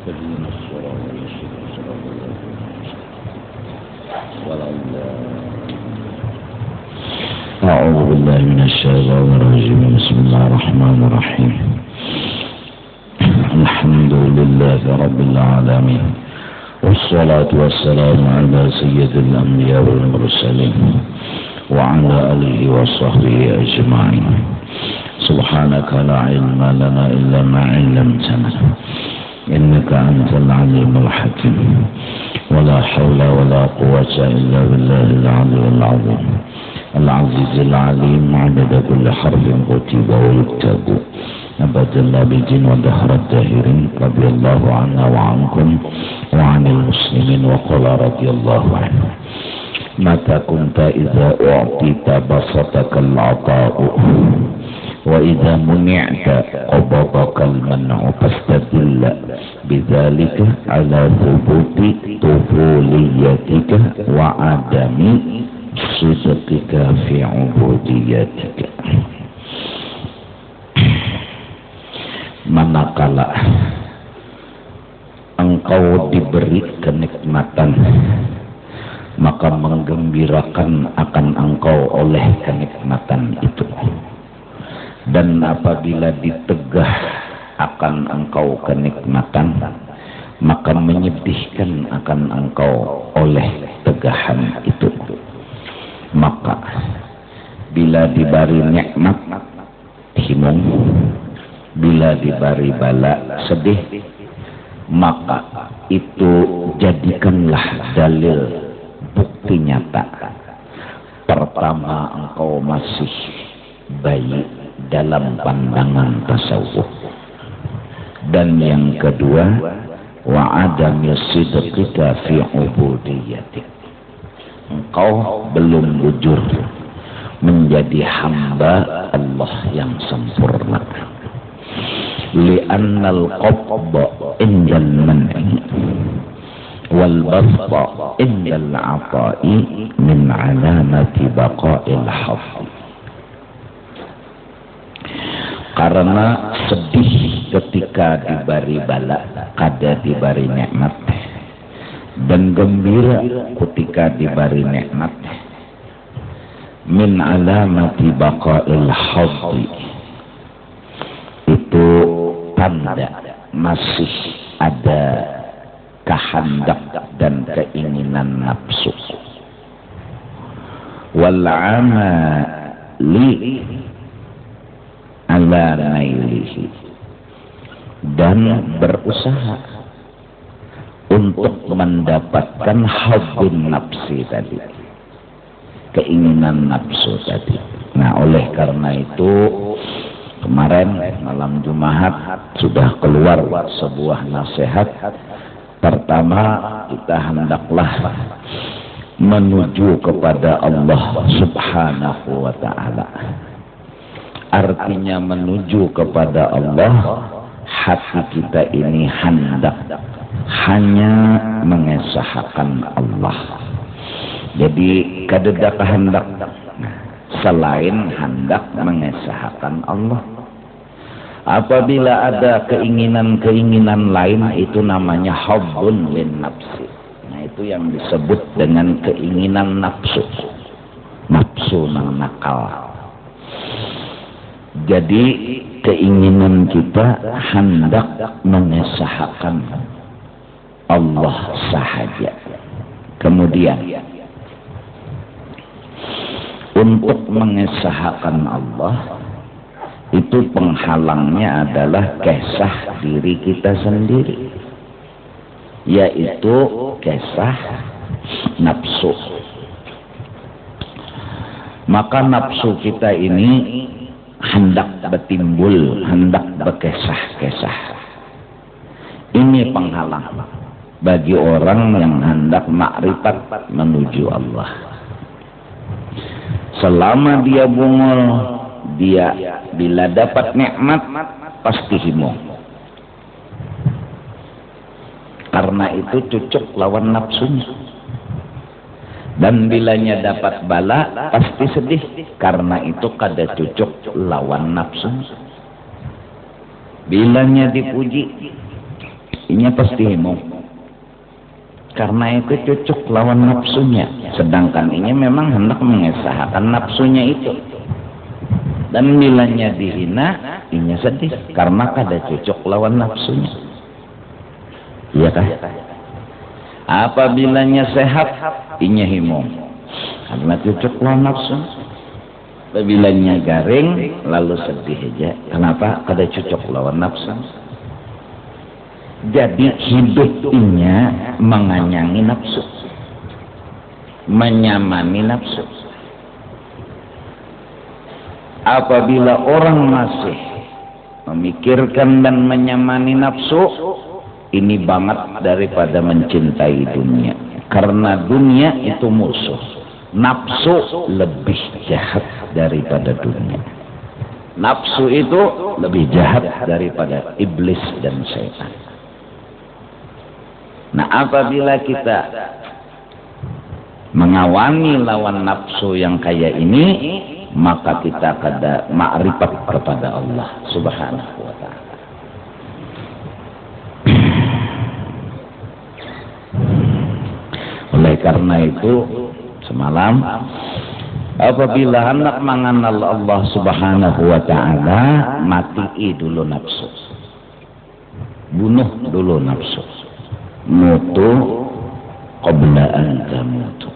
اهدنا الصراط المستقيم صراط الذين أعوذ بالله من الشيطان الرجيم بسم الله الرحمن الرحيم الحمد لله رب العالمين والصلاة والسلام على سيد الأنبياء والمرسلين وعلى آله وصحبه أجمعين سبحانك لا علم لنا إلا ما علمتنا إنك أنت العليم الحكيم ولا حول ولا قوة إلا بالله العلي العظيم العزيز العليم عدد كل حرف كتب ويكتب أبد الآبدين ودهر الداهرين رضي الله عنا وعنكم وعن المسلمين وقال رضي الله عنه متى كنت إذا أعطيت بسطك العطاء وإذا منعت قبضك المنع فاستدل بذلك على ثبوت طفوليتك وعدم صدقك في عبوديتك. Manakala engkau diberi kenikmatan, maka menggembirakan akan engkau oleh kenikmatan itu. Dan apabila ditegah akan engkau kenikmatan, maka menyedihkan akan engkau oleh tegahan itu. Maka bila diberi nikmat himung, bila diberi bala sedih, maka itu jadikanlah dalil bukti nyata. Pertama, engkau masih bayi dalam pandangan tasawuf, dan yang kedua wa adami sidqika fi ubudiyatik, engkau belum jujur menjadi hamba Allah yang sempurna. Li'annal qabda indal man'i wal basṭa indal 'ata'i min 'alamati baqa'il haqqi. Karena sedih ketika diberi bala, kada diberi nikmat, dan gembira ketika diberi nikmat, min alamati baqa'il haqqi, itu tanda masih ada kehendak dan keinginan nafsu. Wal 'amali ala nailihi, dan berusaha untuk mendapatkan habbun nafsi tadi, keinginan nafsu tadi. Nah, oleh karena itu kemarin malam Jumat sudah keluar sebuah nasihat. Pertama, kita hendaklah menuju kepada Allah Subhanahu wa ta'ala. Artinya menuju kepada Allah, hati kita ini hendak hanya mengesahkan Allah. Jadi kadeda kehendak selain hendak mengesahkan Allah. Apabila ada keinginan-keinginan lain, itu namanya hubbun lin nafsi. Nah, itu yang disebut dengan keinginan nafsu, nafsu nang nakal. Jadi keinginan kita hendak mengesahkan Allah sahaja. Kemudian untuk mengesahkan Allah, itu penghalangnya adalah kesah diri kita sendiri, yaitu kesah nafsu. Maka nafsu kita ini hendak bertimbul, hendak berkesah-kesah. Ini penghalang bagi orang yang hendak makrifat menuju Allah. Selama dia bungul, dia bila dapat nikmat pasti himung. Karena itu cucuk lawan nafsunya. Dan bilanya dapat bala pasti sedih, karena itu kada cucuk lawan nafsu. Bilanya dipuji inya pasti himung. Karena itu cocok lawan nafsunya. Sedangkan inya memang hendak mengesahkan nafsunya itu. Dan bilanya dihina, inya sedih. Karena kada cocok lawan nafsunya. Iya kah? Apabila sehat, inya himung. Karena cocok lawan nafsu. Apabila garing, lalu sedih aja. Kenapa? Kada cocok lawan nafsu. Jadi hidupnya menganyangi nafsu, menyamani nafsu. Apabila orang masih memikirkan dan menyamani nafsu, ini banget daripada mencintai dunia. Karena dunia itu musuh. Nafsu lebih jahat daripada dunia. Nafsu itu lebih jahat daripada iblis dan setan. Nah, apabila kita mengawani lawan nafsu yang kayak ini, maka kita kada ma'rifat kepada Allah Subhanahu wa ta'ala. Oleh karena itu, semalam apabila hendak mengenal Allah Subhanahu wa ta'ala, matii dulu nafsu. Bunuh dulu nafsu. Mutu qabla an tamutu.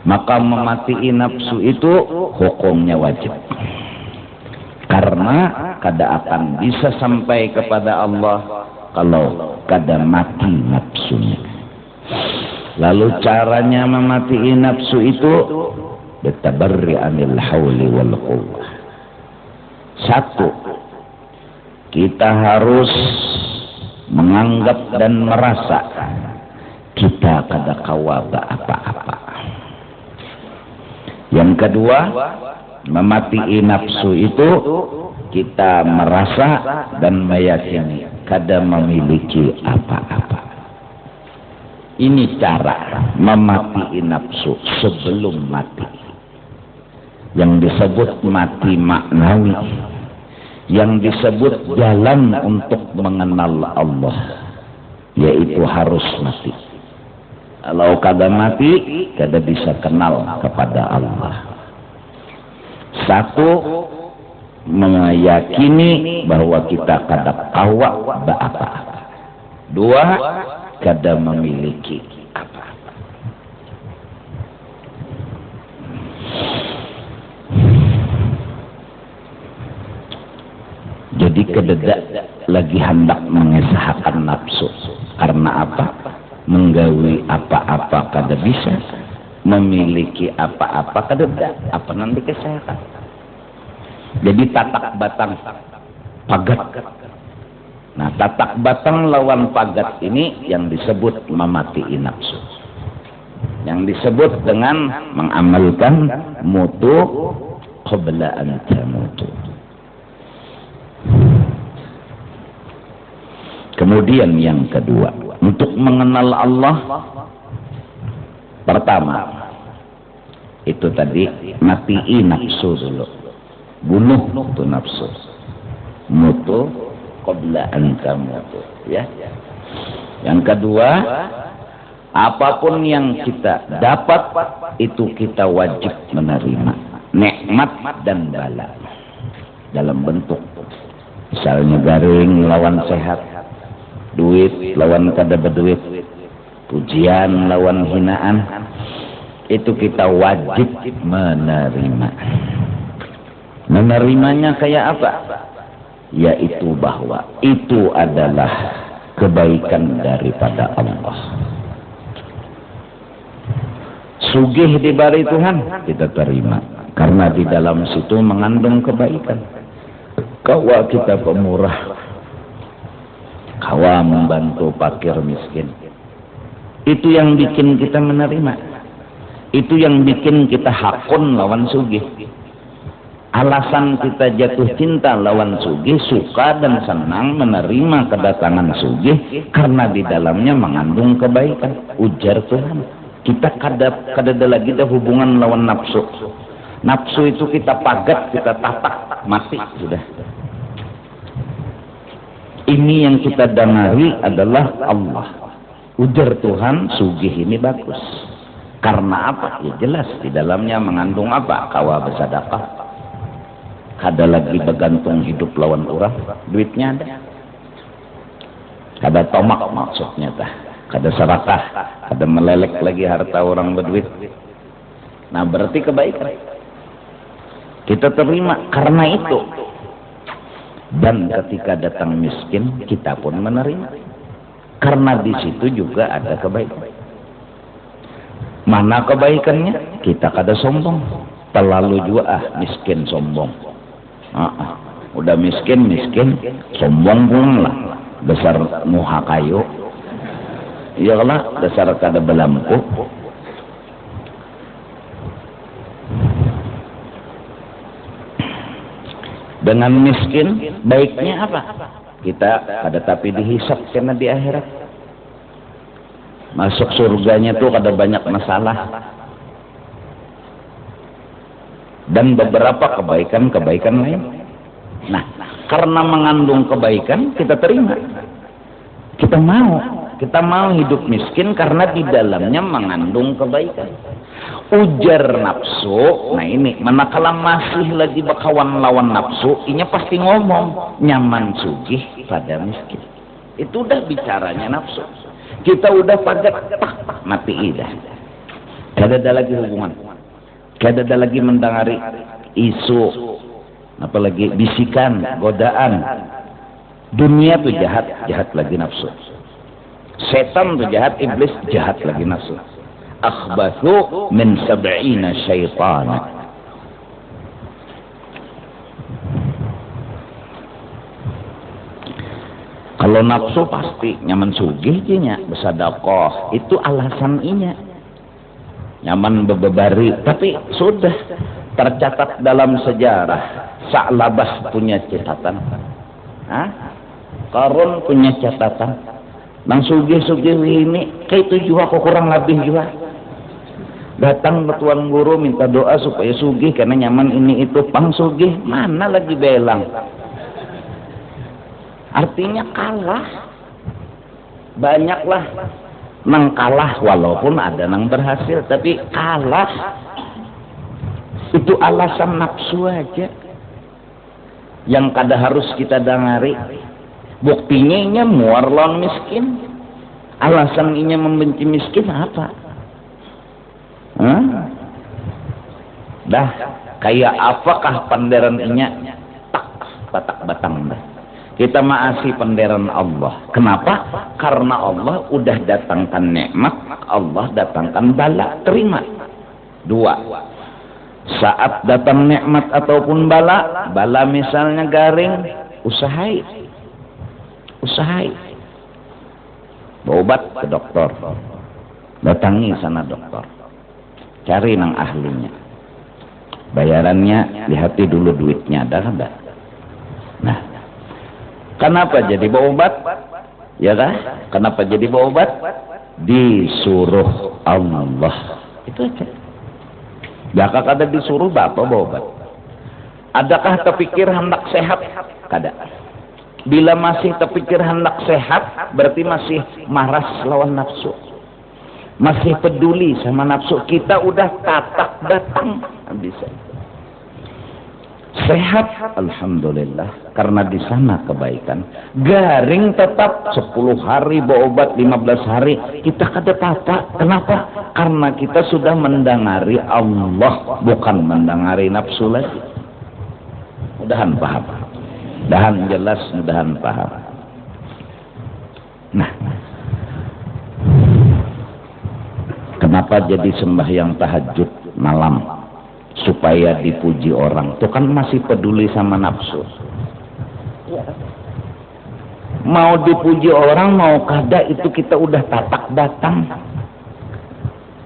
Maka memati'i nafsu itu hukumnya wajib. Karena kada akan bisa sampai kepada Allah kalau kada mati nafsunya. Lalu caranya memati'i nafsu itu bitabarri anil hauli wal quwwah. Satu, kita harus menganggap dan merasa kita kada kawaba apa-apa. Yang kedua, memati'i nafsu itu kita merasa dan meyakini kada memiliki apa-apa. Ini cara memati'i nafsu sebelum mati. Yang disebut mati maknawi, yang disebut jalan untuk mengenal Allah, yaitu harus mati. Kalau kada mati, kada bisa kenal kepada Allah. Satu, meyakini bahwa kita kada kawa apa-apa. Dua, kada memiliki apa-apa. Jadi kededak lagi hendak mengesahkan nafsu. Karena apa? Menggawi apa-apa kada bisa. Memiliki apa-apa kededak. Apa nanti kesahkan? Jadi tatak batang pagat. Nah, tatak batang lawan pagat ini yang disebut memati'i nafsu. Yang disebut dengan mengamalkan mutu qabla an tamutu. Kemudian yang kedua, untuk mengenal Allah, pertama itu tadi mati'i nafsu dulu, bunuh itu nafsu, mutu qabla an tamutu, ya. Yang kedua, apapun yang kita dapat itu kita wajib menerima, nikmat dan bala dalam bentuk, misalnya garing lawan sehat, duit lawan kada berduit, pujian lawan hinaan, itu kita wajib menerima. Menerimanya kayak apa? Yaitu bahwa itu adalah kebaikan daripada Allah. Sugih dibari Tuhan, kita terima, karena di dalam situ mengandung kebaikan. Kawa kita pemurah, kawa membantu fakir miskin, itu yang bikin kita menerima. Itu yang bikin kita hakun lawan sugih. Alasan kita jatuh cinta lawan sugih, suka dan senang menerima kedatangan sugih, karena di dalamnya mengandung kebaikan. Ujar Tuhan, kita kada lagi ada hubungan lawan nafsu. Nafsu itu kita pagat, kita tatak, mati sudah. Ini yang kita dengari adalah Allah. Ujar Tuhan, sugih ini bagus. Karena apa? Ya jelas di dalamnya mengandung apa? Kawa bersedekah. Kada lagi bergantung hidup lawan orang, duitnya ada. Kada tomak maksudnya tah. Kada serakah, kada melelek lagi harta orang berduit. Nah berarti kebaikan. Kita terima karena itu. Dan ketika datang miskin, kita pun menerima. Karena di situ juga ada kebaikan. Mana kebaikannya? Kita kada sombong. Terlalu juga miskin sombong. Udah miskin, sombong pun lah. Besar muha kayu. Iyalah, dasar kada belampu. Dengan miskin, baiknya apa? Kita kada tapi dihisap karena di akhirat. Masuk surganya tuh kada banyak masalah. Dan beberapa kebaikan lain. Nah, karena mengandung kebaikan, kita terima. Kita mau hidup miskin karena di dalamnya mengandung kebaikan. Ujar nafsu, nah ini manakala masih lagi bakawan lawan nafsu, inya pasti ngomong nyaman sugih pada miskin. Itu udah bicaranya nafsu. Kita udah padat mati idah. Kada ada lagi hubungan. Kada ada lagi mendengari isu, apalagi bisikan, godaan. Dunia tuh jahat lagi nafsu. Setan tuh jahat, iblis jahat lagi nafsu. Akhbathu min 70 syaitana. Kalau nafsu pasti nyaman sugih nya bersedekah, itu alasan inya. Nyaman bebebari, tapi sudah tercatat dalam sejarah. Sa'labah punya catatan. Qarun punya catatan. Nang sugih-sugih ini kayak itu juga kok kurang lebih juga. Datang ke tuan guru minta doa supaya sugih karena nyaman ini itu pang sugih, mana lagi belang. Artinya kalah. Banyaklah nang kalah, walaupun ada nang berhasil, tapi kalah. Itu alasan nafsu aja yang kada harus kita dengari. Buktinya inya muar lawan miskin. Alasan inya membenci miskin apa? Dah kayak apakah panderan inya? Batak batang dah. Kita maasi panderan Allah. Kenapa? Karena Allah udah datangkan nikmat, Allah datangkan bala, terima. Dua. Saat datang nikmat ataupun bala misalnya garing, usahai. Berobat ke dokter. Datangi sana dokter. Cari nang ahlinya. Bayarannya lihati dulu duitnya ada. Nah, kenapa jadi berobat? Ya kan? Kenapa jadi berobat? Disuruh Allah. Itu aja. Gak ada disuruh bapak berobat. Adakah terpikir hendak sehat? Kada. Bila masih terpikir hendak sehat, berarti masih maras lawan nafsu. Masih peduli sama nafsu. Kita udah tatak datang. Bisa. Sehat, alhamdulillah, karena di sana kebaikan. Garing tetap 10 hari berobat, 15 hari kita kada tata. Kenapa? Karena kita sudah mendengari Allah, bukan mendengari nafsu lagi. Mudahan paham. Mudahan jelas, mudahan paham. Nah, kenapa jadi sembahyang tahajud malam? Supaya dipuji orang. Itu kan masih peduli sama nafsu. Mau dipuji orang, mau kada, itu kita udah tatak datang.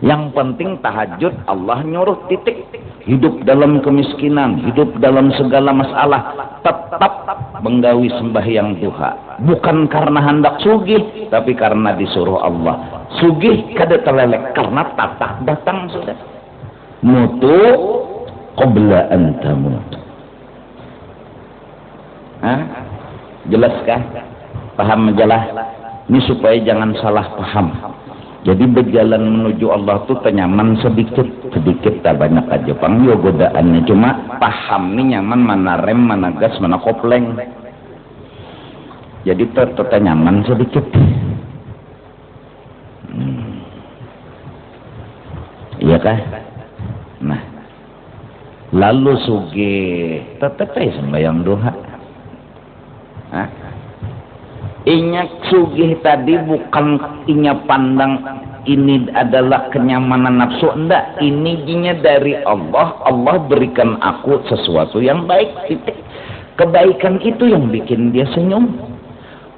Yang penting tahajud, Allah nyuruh titik. Hidup dalam kemiskinan, hidup dalam segala masalah, tetap menggawi sembahyang duha. Bukan karena hendak sugih, tapi karena disuruh Allah. Sugih kada terlelek, karena tatak datang sudah. Mutu qabla an tamut. Jelaskah? paham ajalah. Ini supaya jangan salah paham. Jadi berjalan menuju Allah tuh tenyaman sedikit tak banyak aja pangyo godaannya, cuma paham nih nyaman mana rem mana gas mana kopleng. Jadi nyaman sedikit. Iya kah? Nah, lalu suge tetep sembahyang duha. Hah? Inyak sugih tadi bukan inya pandang ini adalah kenyamanan nafsu, enggak, ini jinya dari Allah. Allah berikan aku sesuatu yang baik, titik. Kebaikan itu yang bikin dia senyum.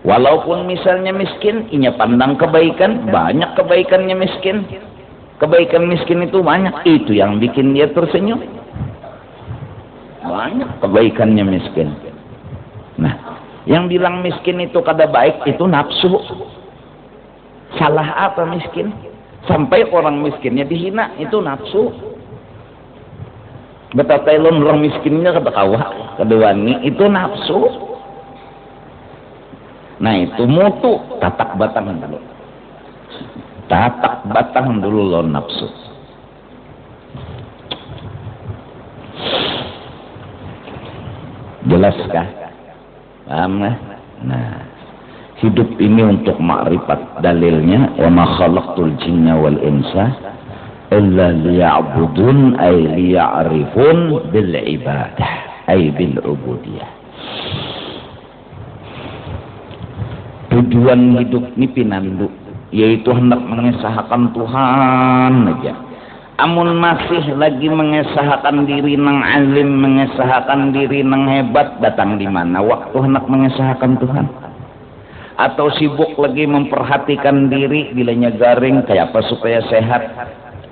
Walaupun misalnya miskin, inya pandang kebaikan, banyak kebaikannya miskin. Kebaikan miskin itu banyak, itu yang bikin dia tersenyum. Banyak kebaikannya miskin. Nah, yang bilang miskin itu kada baik itu nafsu. Salah apa miskin? Sampai orang miskinnya dihina, itu nafsu. Betatailon orang miskinnya kada kawa, kada wani, itu nafsu. Nah itu mutu, tatak batang dulu. Tatak batang dulu lo nafsu. Jelaskah? Paham lah? Nah, hidup ini untuk makrifat. Dalilnya wa ma khalaqtul jinna wal insa illa liya'budun ay liya'rifun bil ibadah ay bil ubudiyah. Tujuan hidup ini pinandu, yaitu hendak mengesahkan Tuhan aja. Amun masih lagi mengesahkan diri nang alim, mengesahkan diri nang hebat, datang di mana waktu hendak mengesahkan Tuhan? Atau sibuk lagi memperhatikan diri, bilanya garing kayak apa supaya sehat?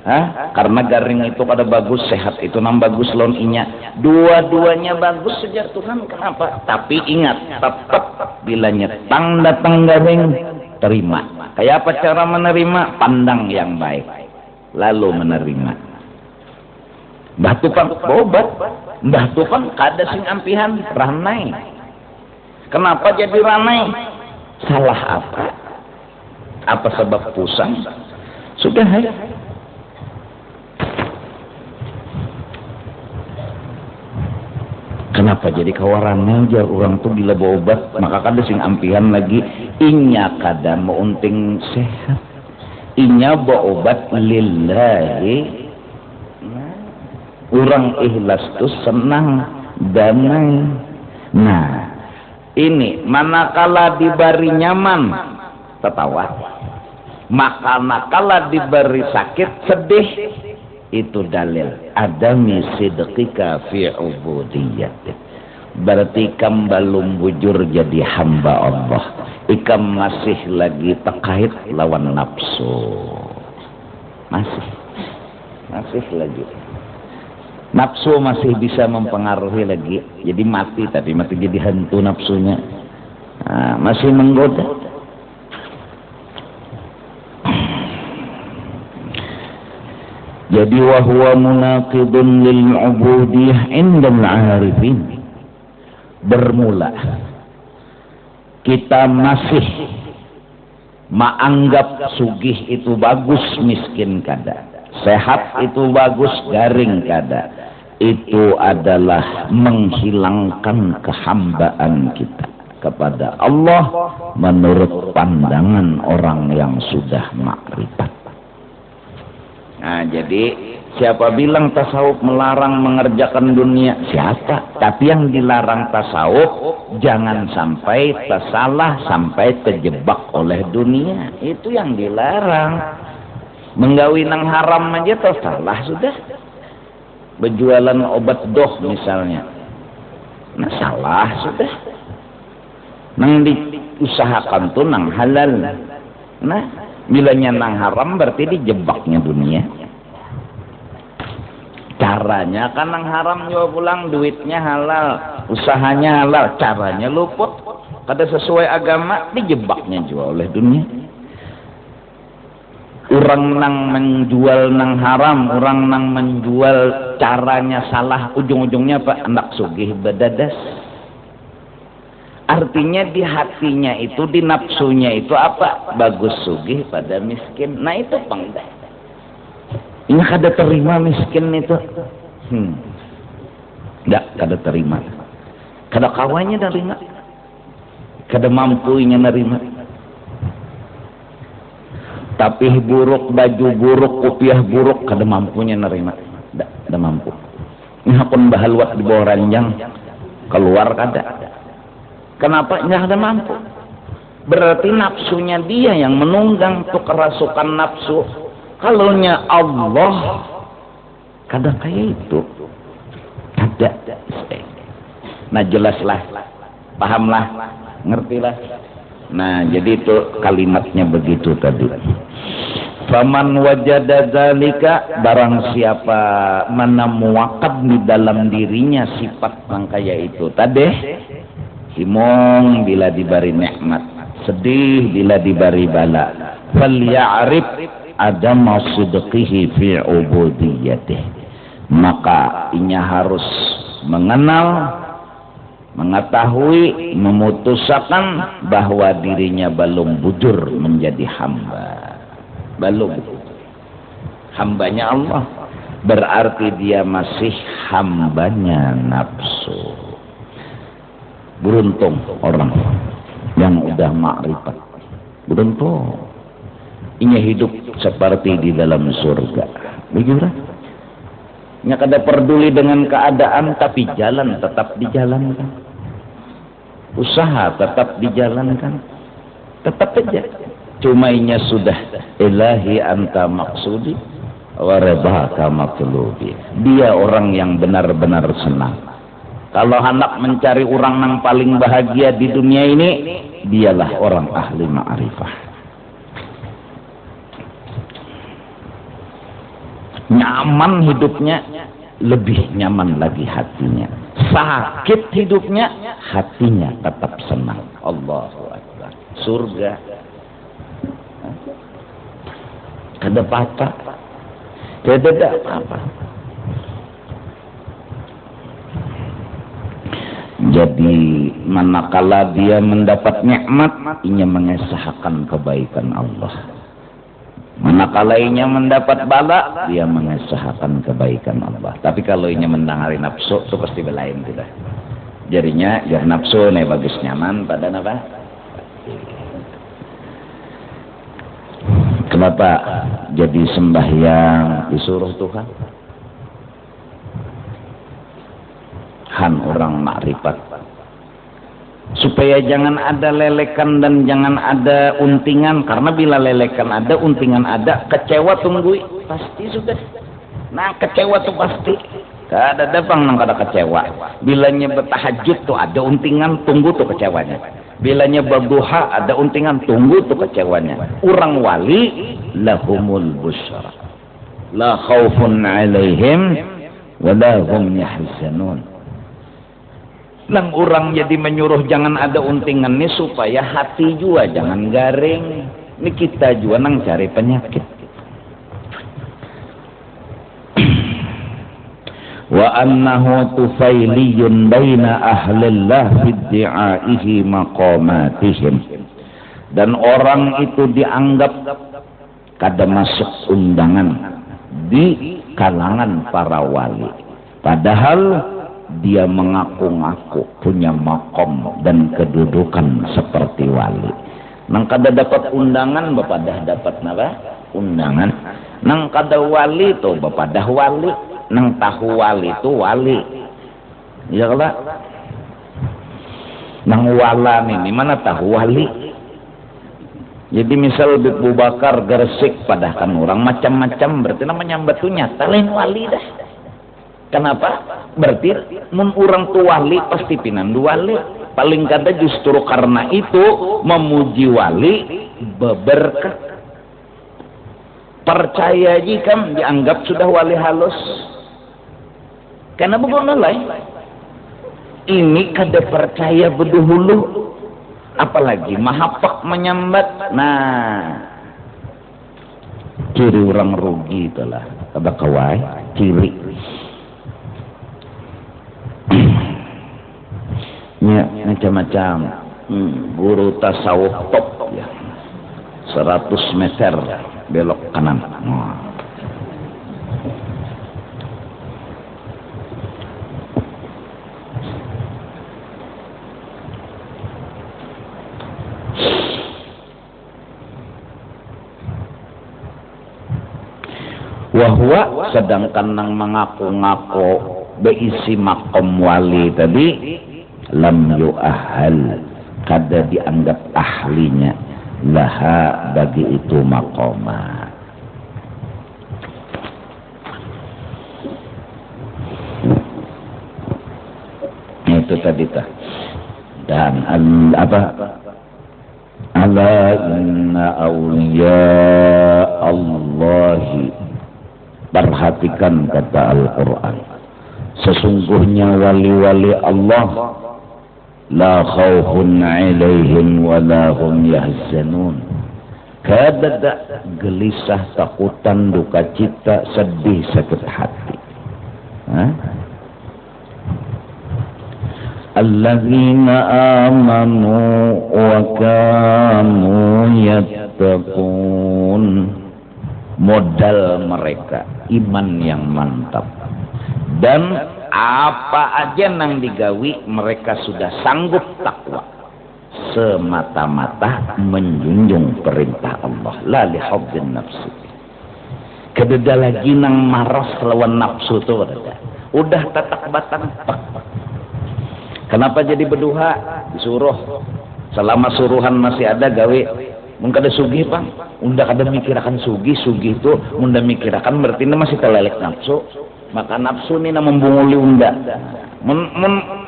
Hah? Karena garing itu kada bagus, sehat itu nang bagus lawan inya. Dua-duanya bagus sejak Tuhan, kenapa? Tapi ingat, tetap bila nyetang datang garing, terima. Kayak apa cara menerima? Pandang yang baik, lalu menerima. Mbah tukang obat, mbah tukang kada sing ampihan, ranai. Kenapa jadi ranai? Salah apa? Apa sebab pusing? Sudah ya. Kenapa jadi kawarannya aja orang tuh bila bawa obat, maka kada sing ampihan lagi. Inya kada mau unting sehat, inya bawa obat lillahi. Orang ikhlas tuh senang, damai. Nah ini manakala diberi nyaman tertawa, manakala diberi sakit sedih. Itu dalil adami sidqika fi ubudiyyati. Berarti ikam belum bujur jadi hamba Allah, ikam masih lagi terkait lawan nafsu, masih lagi nafsu masih bisa mempengaruhi lagi. Jadi mati jadi hantu nafsunya. Nah, masih menggoda. Jadi wahwa munaqidun lil ubudiyah indal arifin. Bermula kita masih menganggap sugih itu bagus, miskin kada. Sehat itu bagus, garing kada. Itu adalah menghilangkan kehambaan kita kepada Allah menurut pandangan orang yang sudah makrifat. Nah jadi siapa bilang tasawuf melarang mengerjakan dunia? Siapa? Tapi yang dilarang tasawuf jangan sampai tersalah, sampai terjebak oleh dunia. Itu yang dilarang. Menggawi nang haram aja tersalah sudah. Berjualan obat doh misalnya, nah salah sudah. Nang diusahakan tuh nang halal. Nah bilanya nang haram berarti dijebaknya dunia. Caranya kan nang haram juga pulang, duitnya halal, usahanya halal, caranya luput, kada sesuai agama, dijebaknya juga oleh dunia. Orang nang menjual nang haram, orang nang menjual caranya salah, ujung-ujungnya apa? Anak sugih bedadas. Artinya di hatinya itu, di nafsunya itu apa? Bagus sugih pada miskin. Nah itu pangdah. Ini kada terima miskin itu. Enggak, kada terima. Kada kawannya nerima. Kada mampunya nerima. Tapi buruk, baju buruk, kopiah buruk, kada mampunya nerima. Enggak, kada mampu. Ini hakun bahalwat di bawah ranjang. Keluar kada. Kenapa? Nggak ada mampu. Berarti nafsunya dia yang menunggang tuh kerasukan nafsu. Kalaunya Allah, kadang kayak itu. Ada. Nah jelaslah, pahamlah, ngertilah. Nah jadi itu kalimatnya begitu tadi. Faman wajada dzalika, barang siapa menemukan di dalam dirinya sifat yang kayak itu tadi. Himong bila diberi nikmat, sedih bila diberi bala. Falya'rif adama sidqihi fi ubudiyyatih. Maka inya harus mengenal, mengetahui, memutuskan bahwa dirinya belum bujur menjadi hamba. Belum. Hambanya Allah. Berarti dia masih hambanya nafsu. Beruntung orang yang udah makrifat. Beruntung. Inya hidup seperti di dalam surga. Begitu. Nya kada peduli dengan keadaan, tapi jalan tetap dijalankan. Usaha tetap dijalankan. Tetap aja. Cuma inya sudah ilahi anta maksudi wa ridhaka matlubi. Dia orang yang benar-benar senang. Kalau hendak mencari orang yang paling bahagia di dunia ini, dialah orang ahli ma'rifah. Nyaman hidupnya, lebih nyaman lagi hatinya. Sakit hidupnya, hatinya tetap senang. Allahu Akbar. Surga. Kada apa-apa. Kada apa-apa. Jadi manakala dia mendapat nikmat, inya mengesahkan kebaikan Allah. Manakala inya mendapat bala, dia mengesahkan kebaikan Allah. Tapi kalau inya mendangari nafsu, itu pasti belain tidak. Jadinya ya nafsu nih bagus nyaman pada apa? Kenapa jadi sembahyang disuruh Tuhan? Orang makrifat supaya jangan ada lelekan dan jangan ada untingan, karena bila lelekan ada, untingan ada, kecewa tunggu pasti sudah. Nah kecewa tuh pasti kada datang nang kada kecewa. Bilanya bertahajud tuh ada untingan, tunggu tuh kecewanya. Bilanya berduha ada untingan, tunggu tuh kecewanya. Orang wali lahumul busyra la khaufun alaihim wa la hum yahzanun. Lang orang jadi menyuruh jangan ada untingan ini supaya hati juga jangan garing. Ini kita juga nang cari penyakit. Wa annahu tufailiyun baina ahlillah fiddi'aihi maqamatihim. Dan orang itu dianggap kada masuk undangan di kalangan para wali. Padahal dia mengaku-ngaku punya makom dan kedudukan seperti wali. Nang kada dapat undangan, bapak dah dapat napa? Undangan. Nang kada wali tu bapak dah wali. Nang tahu wali tu wali. Ya kalau nang wala ini mana tahu wali. Jadi misal Abu Bakar Gresik padahkan orang macam-macam, berarti namanya batu nyata lain wali dah. Kenapa? Berarti mun orang tu wali pasti pinandu wali. Paling kada justru karena itu memuji wali berberkah. Percaya jika dianggap sudah wali halus. Karena begono lain. Ini kada percaya beduhulu. Apalagi mahapak menyambat. Nah, ciri orang rugi itulah. Kada kawai, ciri. Ya, macam-macam. Guru tasawuf top ya. 100 meter belok kanan. Wahwa sedangkan nang mengaku-ngaku beisi makom wali tadi lam yu'ahal kada dianggap ahlinya laha bagi itu makoma. Itu tadi tah. Dan ala inna awliya Allahi, perhatikan kata Al-Quran, sesungguhnya wali-wali Allah la khawfun alaihim wa la hum yahzanun, kada gelisah, takutan, duka cita, sedih, sakit hati. Alladzina amanu wa kanu yattaqun, modal mereka iman yang mantap, dan apa aja nang digawi mereka sudah sanggup takwa semata-mata menjunjung perintah Allah, la li hubdin nafsi. Kededa lagi nang maros lawan nafsu tuh udah tatak batang. Kenapa jadi berduha? Disuruh. Selama suruhan masih ada gawe. Mun kada sugih bang, unda kada mikirakan sugih itu, unda mikirakan berarti masih telelek nafsu. Maka nafsu ini membunguli unda.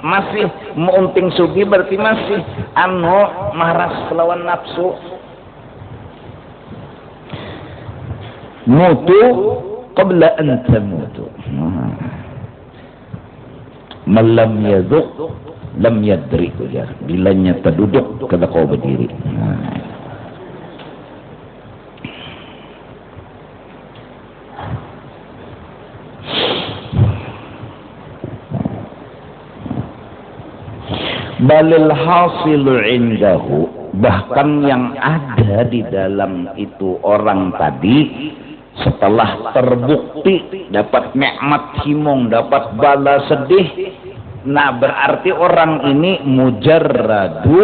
Masih meunting sugih berarti masih maras lawan nafsu. Mutu qabla an tamutu. Malam yaduk lam yadri, ya. Bilanya terduduk kada kau berdiri. Balil hasilu indahu, bahkan yang ada di dalam itu orang tadi setelah terbukti dapat nikmat himong, dapat bala sedih, nah berarti orang ini mujarradu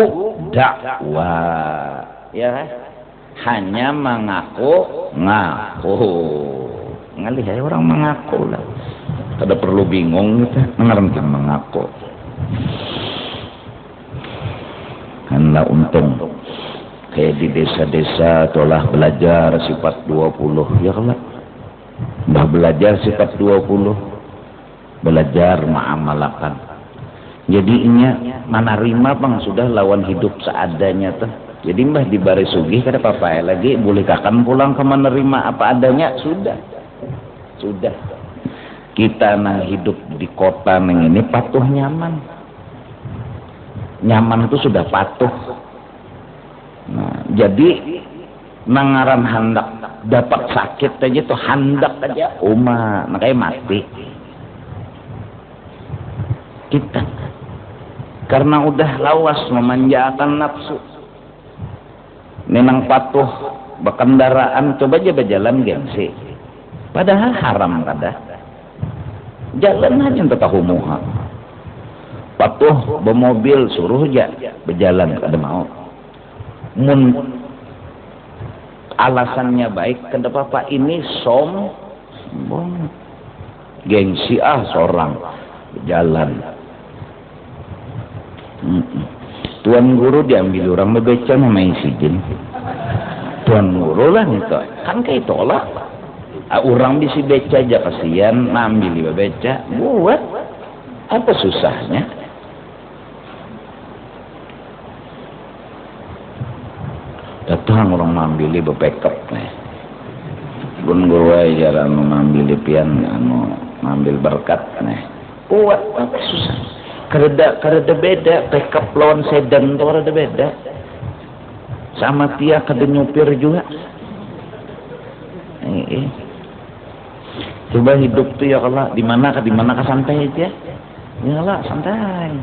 dakwah, ya, hanya mengaku ngalih ya orang mengaku lah, kada perlu bingung kita ngerti mengaku. Karena untung kayak di desa-desa telah belajar sifat 20, ya kan? Dah belajar sifat 20, belajar ma'amalakan. Jadi inya menerima bang sudah lawan hidup seadanya tuh. Jadi mbah di baris sugih kada apa-apa lagi, boleh kakan pulang ke menerima apa adanya, sudah. Kita nang hidup di kota nang ini patuh nyaman. Nyaman itu sudah patuh. Nah, jadi nangaran hendak dapat sakit aja tuh hendak aja makanya mati kita karena udah lawas memanjakan nafsu. Memang patuh berkendaraan, coba aja berjalan gengsi, padahal haram kada jalan aja untuk tahu muha. Patuh bermobil suruh aja berjalan kada mau. Mun alasannya baik, kenapa Pak ini sombong, gengsi seorang berjalan. Tuan guru diambil orang bebeca nama izin. Tuan guru lah nih kan kayak tolak. Orang bisa beca aja kasihan, ambil bebeca, buat apa susahnya? Datang orang mengambil bepekap nih. Bun gue jarang mengambil pian, mengambil berkat nih. Kuat apa susah? Karena beda, pekap lawan sedan tuh ada beda. Sama dia kada nyupir juga. Coba hidup tuh ya kalau di mana santai aja. Ya lah santai.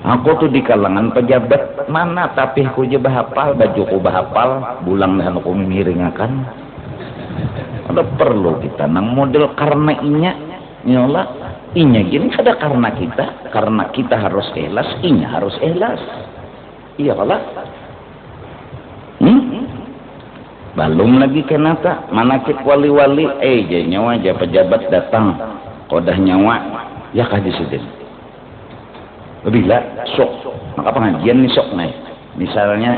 Aku tuh di kalangan pejabat mana tapi ku je bahapal, bajuku bahapal, bulang dan aku miringakan. Ada perlu kita nang model karena inya, nyola inya gini ada karena kita harus ikhlas, inya harus ikhlas. Iya lah. Balum lagi kenapa manakib wali-wali nyawa aja pejabat datang kodah nyawa ya kaji sidin. Bila sok maka pengajian nih sok nih. Misalnya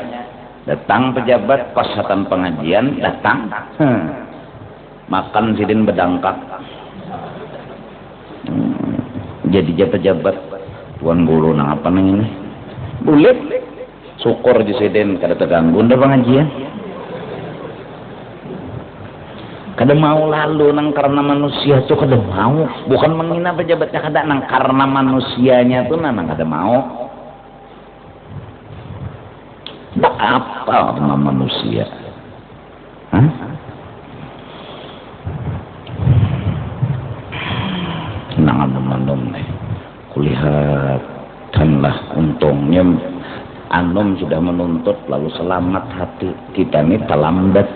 datang pejabat pas hatan pengajian datang makan sidin bedangkak. Jadi dia pejabat tuan guru nang apa nang ini bulit syukur di sidin kada terganggu nda pengajian. Kada mau lalu nang karena manusia tuh kada mau, bukan menghina pejabatnya kada nang karena manusianya tuh nang kada mau. Ndak apa sama manusia. Hah? Nang andom nih. Kulihatkanlah untungnya anom sudah menuntut lalu selamat hati kita nih terlambat.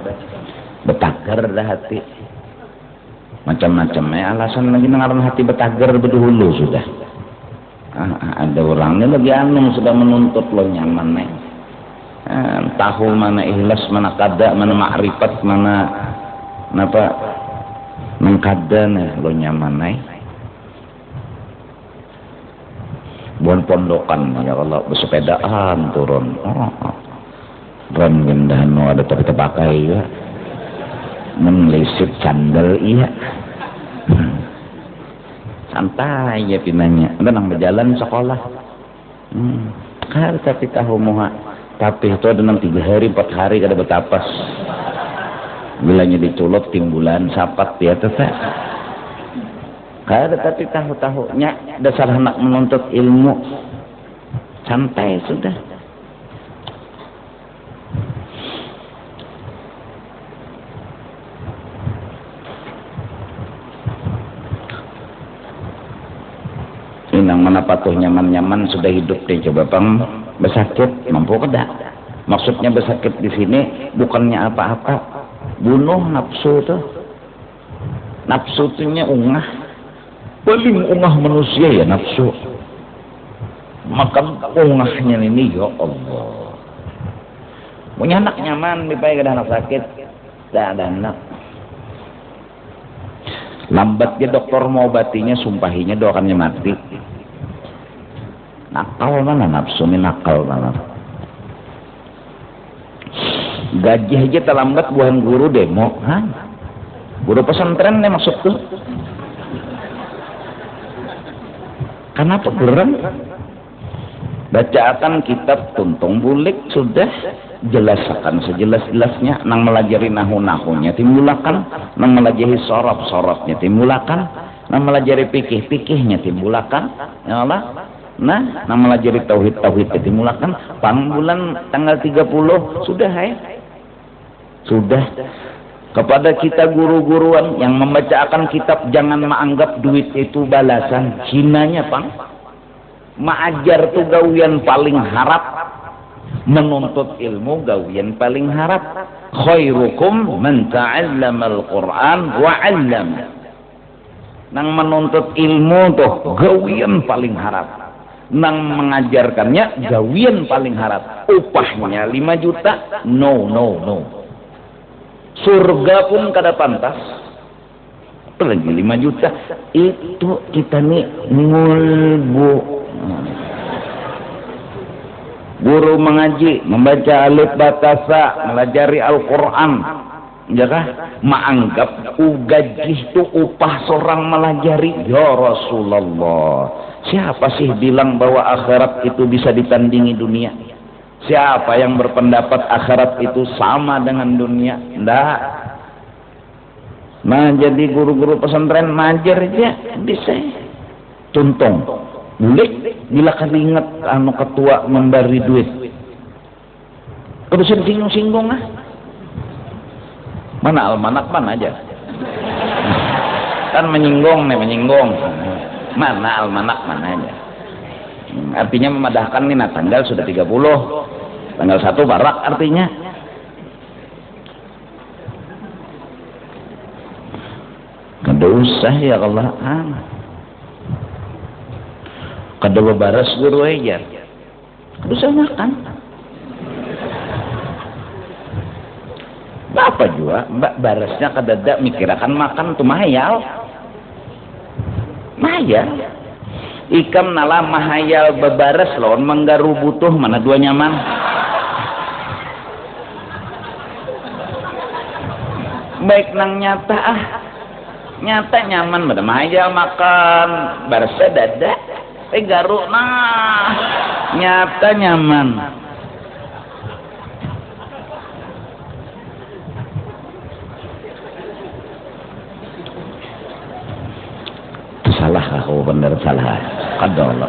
Betager dah hati macam-macamnya alasan lagi nengaran hati betager berdahulu sudah ada orangnya lagi anum sudah menuntut lo nyaman tahu mana ikhlas mana kada mana ma'rifat mana napa mengkada nih lo nyaman buan pondokan ya Allah bersepedaan turun ren gendahan ada tapi terpakai ya menelisip sandal iya santai ya pinanya udah nang berjalan sekolah tapi tahu muha tapi itu ada nang 3 hari 4 hari kada betapas bilanya diculot timbulan sapat ya tetap kada tapi tahu-tahunya dasar anak menuntut ilmu santai sudah. Nang mana patuh nyaman-nyaman sudah hidup deh coba bang bersakit mampu kada maksudnya bersakit di sini bukannya apa-apa bunuh nafsu tuh ungah paling ungah manusia ya nafsu makan ungahnya ini ya Allah punya anak nyaman dipaya kada anak sakit tidak ada anak lambat dia dokter mau obatinya sumpahinya doakannya mati nakal mana nafsu ini nakal mana gaji aja terlambat bukan guru demo guru pesantren nih maksud tuh kenapa geram bacakan kitab tuntung bulik sudah jelaskan sejelas-jelasnya nang melajari nahu-nahunya timbulakan nang melajari sorab-sorabnya timbulakan nang melajari pikih-pikihnya timbulakan ya Allah nah nang melajari tauhid-tauhid timbulakan bulan tanggal 30 sudah sudah kepada kita guru-guruan yang membacakan kitab jangan menganggap duit itu balasan hinanya pang maajar tuh gawian paling harap menuntut ilmu gawian paling harap khairukum man ta'allama al-Qur'an wa 'allama nang menuntut ilmu tuh gawian paling harap nang mengajarkannya gawian paling harap upahnya 5 juta no surga pun kada pantas apalagi 5 juta itu kita nih ngulbu guru mengaji membaca alif batasa melajari Al-Quran jakah menganggap gaji itu upah seorang melajari ya Rasulullah siapa sih bilang bahwa akhirat itu bisa ditandingi dunia siapa yang berpendapat akhirat itu sama dengan dunia ndak nah jadi guru-guru pesantren majar aja bisa tuntung boleh bila kan ingat anu ketua memberi duit terus singgung-singgung mana almanak mana aja kan menyinggung mana almanak mana aja artinya memadahkan nih, nah tanggal sudah 30, tanggal 1 barak artinya. Kada usah ya Allah, kada bebaras guru aja, kada usah makan. Apa juga mbak barasnya kadada mikirakan makan tuh mahayal ikam nala mahayal bebaras lawan menggaru butuh mana dua nyaman. Baik nang nyata nyata nyaman pada mahayal makan barasnya dada garu nah nyata nyaman. Salah aku bener salah kadang nah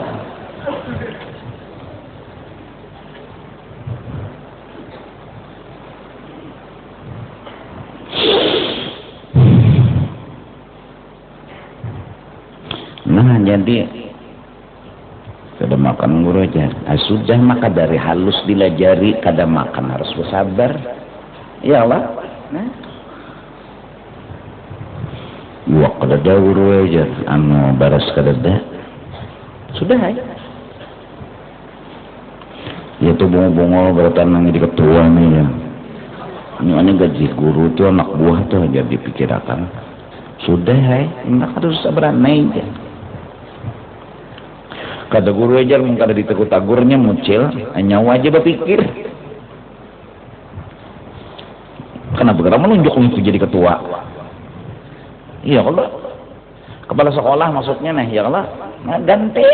jadi kada makan guru aja sudah maka dari halus dilajari kada makan harus bersabar ya Allah nah iwak kadada guru aja anu baras kadada sudah ya tuh bongo-bongo bertanang di ketua nih ya ini gaji guru tuh anak buah tuh aja dipikirkan sudah enak harus sabaran aja kada guru aja mungkin kada ditegur-tagurnya muncil hanya wajib berpikir kenapa karena menunjuk untuk jadi ketua. Iya Allah, kepala sekolah maksudnya nih, ya Allah, nah, ganti.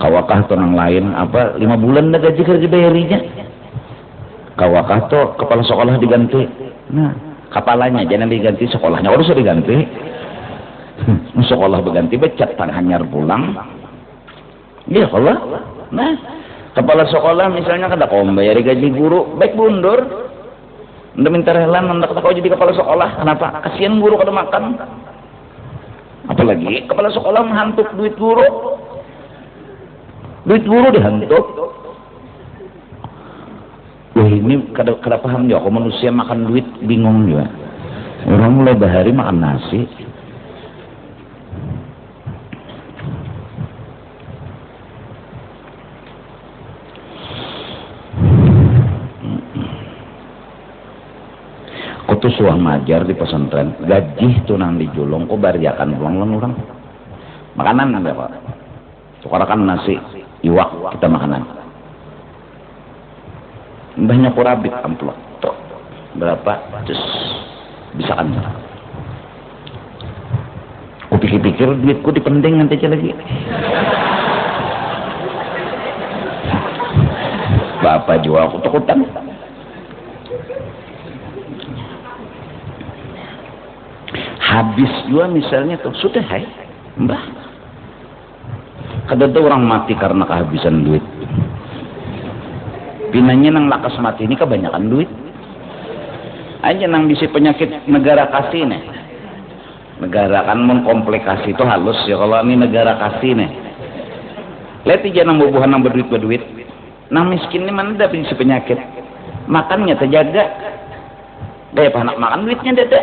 Kawakah tuh yang lain apa 5 bulan dah gaji kerja bayarinya. Kawakah tuh kepala sekolah diganti. Nah, kepalanya jangan diganti, sekolahnya harus diganti. Sekolah berganti becat hanyar pulang. Iya Allah. Nah, kepala sekolah misalnya kada kau bayari gaji guru, baik mundur. Anda minta rela mendak kau jadi kepala sekolah, kenapa? Kasihan guru kada makan. Apalagi kepala sekolah menghantuk duit guru. Duit guru dihantuk. Wah ini kada paham ya, kok manusia makan duit bingung juga. Orang mulai bahari makan nasi. Tuh suah majar di pesantren gaji tuh nang dijulung kok bariakan pulang orang makanan ada pak tukarakan nasi iwak kita makanan banyak kurabit amplop tuh berapa terus bisa kan aku pikir-pikir duitku dipending nanti aja lagi bapak jual aku takutan habis juga misalnya tuh sudah mbah kadang orang mati karena kehabisan duit pinanya nang lakas mati ini kebanyakan duit aja nang bisi penyakit negara kasih nih negara kan mengkomplikasi itu halus ya kalau ini negara kasih nih lihat aja nang bubuhan nang berduit nang miskin ini mana ada bisi penyakit makannya terjaga daya anak makan duitnya dada.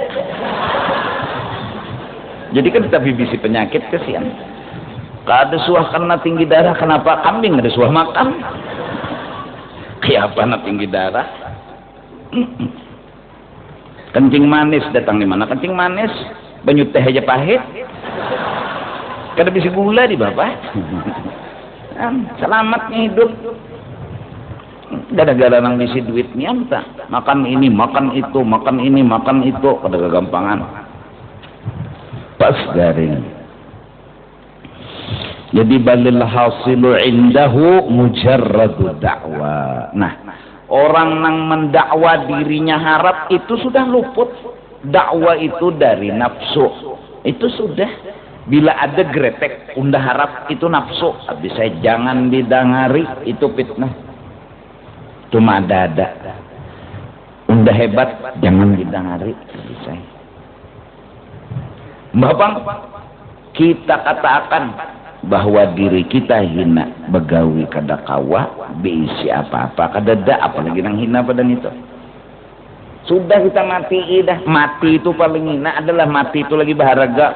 Jadi kan tapi bisi penyakit kesian. Kada suah karena tinggi darah, kenapa kambing ada suah makan? Kayak apa nak tinggi darah? Kencing manis datang di mana? Kencing manis, banyu teh aja pahit. Kada bisi gula di bapak. Selamatnya hidup. Gara-gara nang bisi duitnya entah. Makan ini, makan itu, makan ini, makan itu, kada kegampangan. Pas garing. Jadi balil hasilu indahu mujarradu da'wa. Nah, orang yang mendakwa dirinya harap itu sudah luput. Dakwah itu dari nafsu. Itu sudah. Bila ada gretek undah harap itu nafsu. Habis saya jangan didangari itu fitnah. Cuma ada. Undah hebat jangan didangari. Habis saya. Bapak, kita katakan bahwa diri kita hina begawi kada kawa beisi apa-apa kada da apalagi nang hina badan itu. Sudah kita mati dah. Mati itu paling hina adalah mati itu lagi berharga.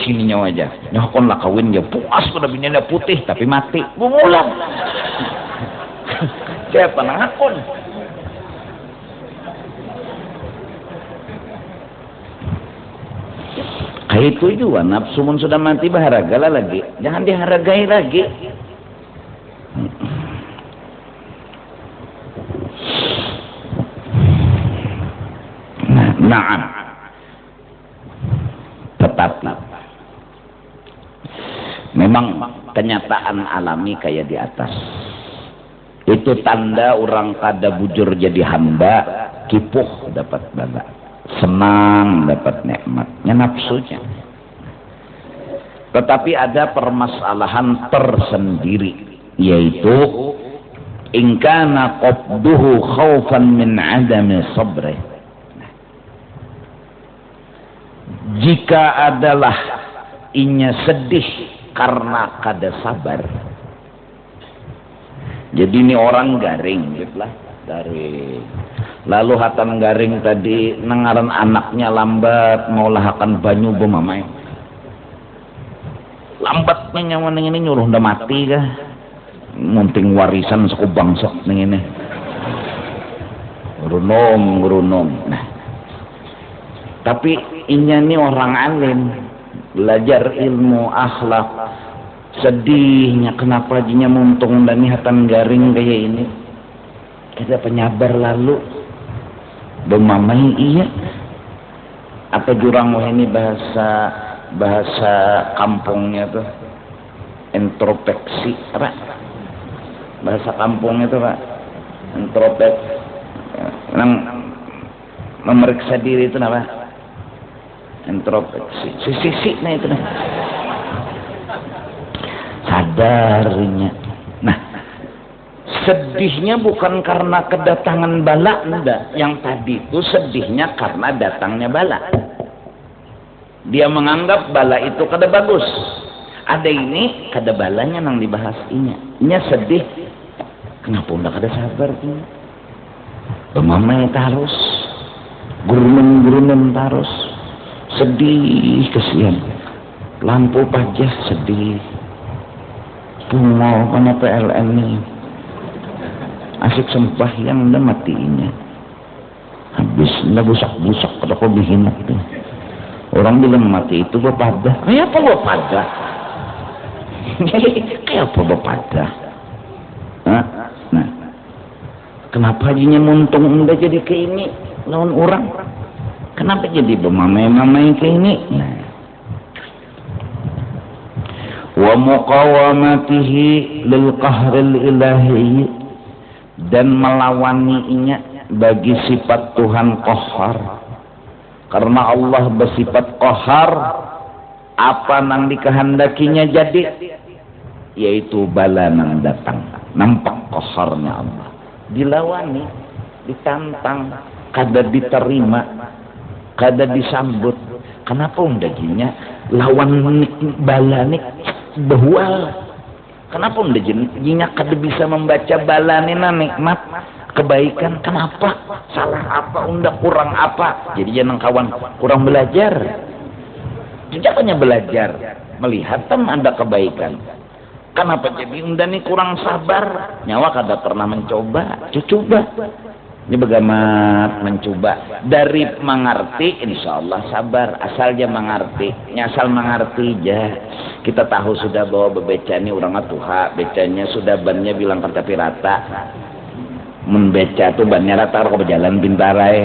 Sini nyawa aja. Nyokon lah kawin ya puas pada bininya putih tapi mati. Bumulang. Siapa nang akon? Kayak itu juga nafsu mun sudah mati berharga lah lagi. Jangan dihargai lagi. Nah, tetapi memang kenyataan alami kayak di atas. Itu tanda orang kada bujur jadi hamba, kipuh dapat bala, senang dapat nikmatnya nafsunya. Tetapi ada permasalahan tersendiri, yaitu in kana qabduhu khaufan min adami sabrih. Jika adalah inya sedih karena kada sabar. Jadi ini orang garing gitu lah dari lalu hatan garing tadi nengaran anaknya lambat mau lahakan banyu bemamai. Lambatnya nyawa ini nyuruh udah mati kah? Munting warisan suku bangsa ini. Gerunom. Nah. Tapi inya ini orang alim, belajar ilmu akhlak, sedihnya kenapa jinya muntung dan hatan garing kayak ini. Kita penyabar lalu bemamai iya. Apa jurang wah ini bahasa kampungnya tuh introspeksi apa? Bahasa kampungnya tuh Pak introspeksi. Memeriksa diri itu apa? Introspeksi, sisi nah itu nah. Sadarnya. Nah, sedihnya bukan karena kedatangan bala, enggak. Yang tadi itu sedihnya karena datangnya bala. Dia menganggap bala itu kada bagus. Ada ini kada balanya nang dibahas inya. Inya sedih. Kenapa udah kada sabar ini? Bemamai tarus, gurunum tarus. Sedih kesian, lampu pajah sedih, bunga karena PLN ini, asik sembahyang udah matinya, habis udah busak kada kau bihin itu, orang bilang mati itu bepada, kayak apa bepada, kayak apa bepada, nah, kenapa jinya muntung udah jadi kayak ini lawan orang? Kenapa jadi bemamai-mamai kayak ini? Nah. Wa muqawamatihi lil qahril ilahi, dan melawaninya bagi sifat Tuhan qahar. Karena Allah bersifat qahar, apa nang dikehendakinya jadi, yaitu bala nang datang. Nampak qaharnya Allah. Dilawani, ditantang, kada diterima, kada disambut. Kenapa undajinya lawan balanik behual? Kenapa undajinya kada bisa membaca balanina nikmat kebaikan? Kenapa? Salah apa? Unda kurang apa? Jadi jangan kawan kurang belajar. Jangannya belajar melihat ada kebaikan. Kenapa jadi unda nih kurang sabar? Nyawa kada pernah mencoba. Coba. Ini bagaimana mencoba dari mengerti, insya Allah sabar. Asal dia mengerti, asal mengerti aja. Kita tahu sudah bahwa bebeca ini orang atuha, becanya sudah bannya bilang kerta pirata. Membeca tuh bannya rata kalau berjalan pintarai.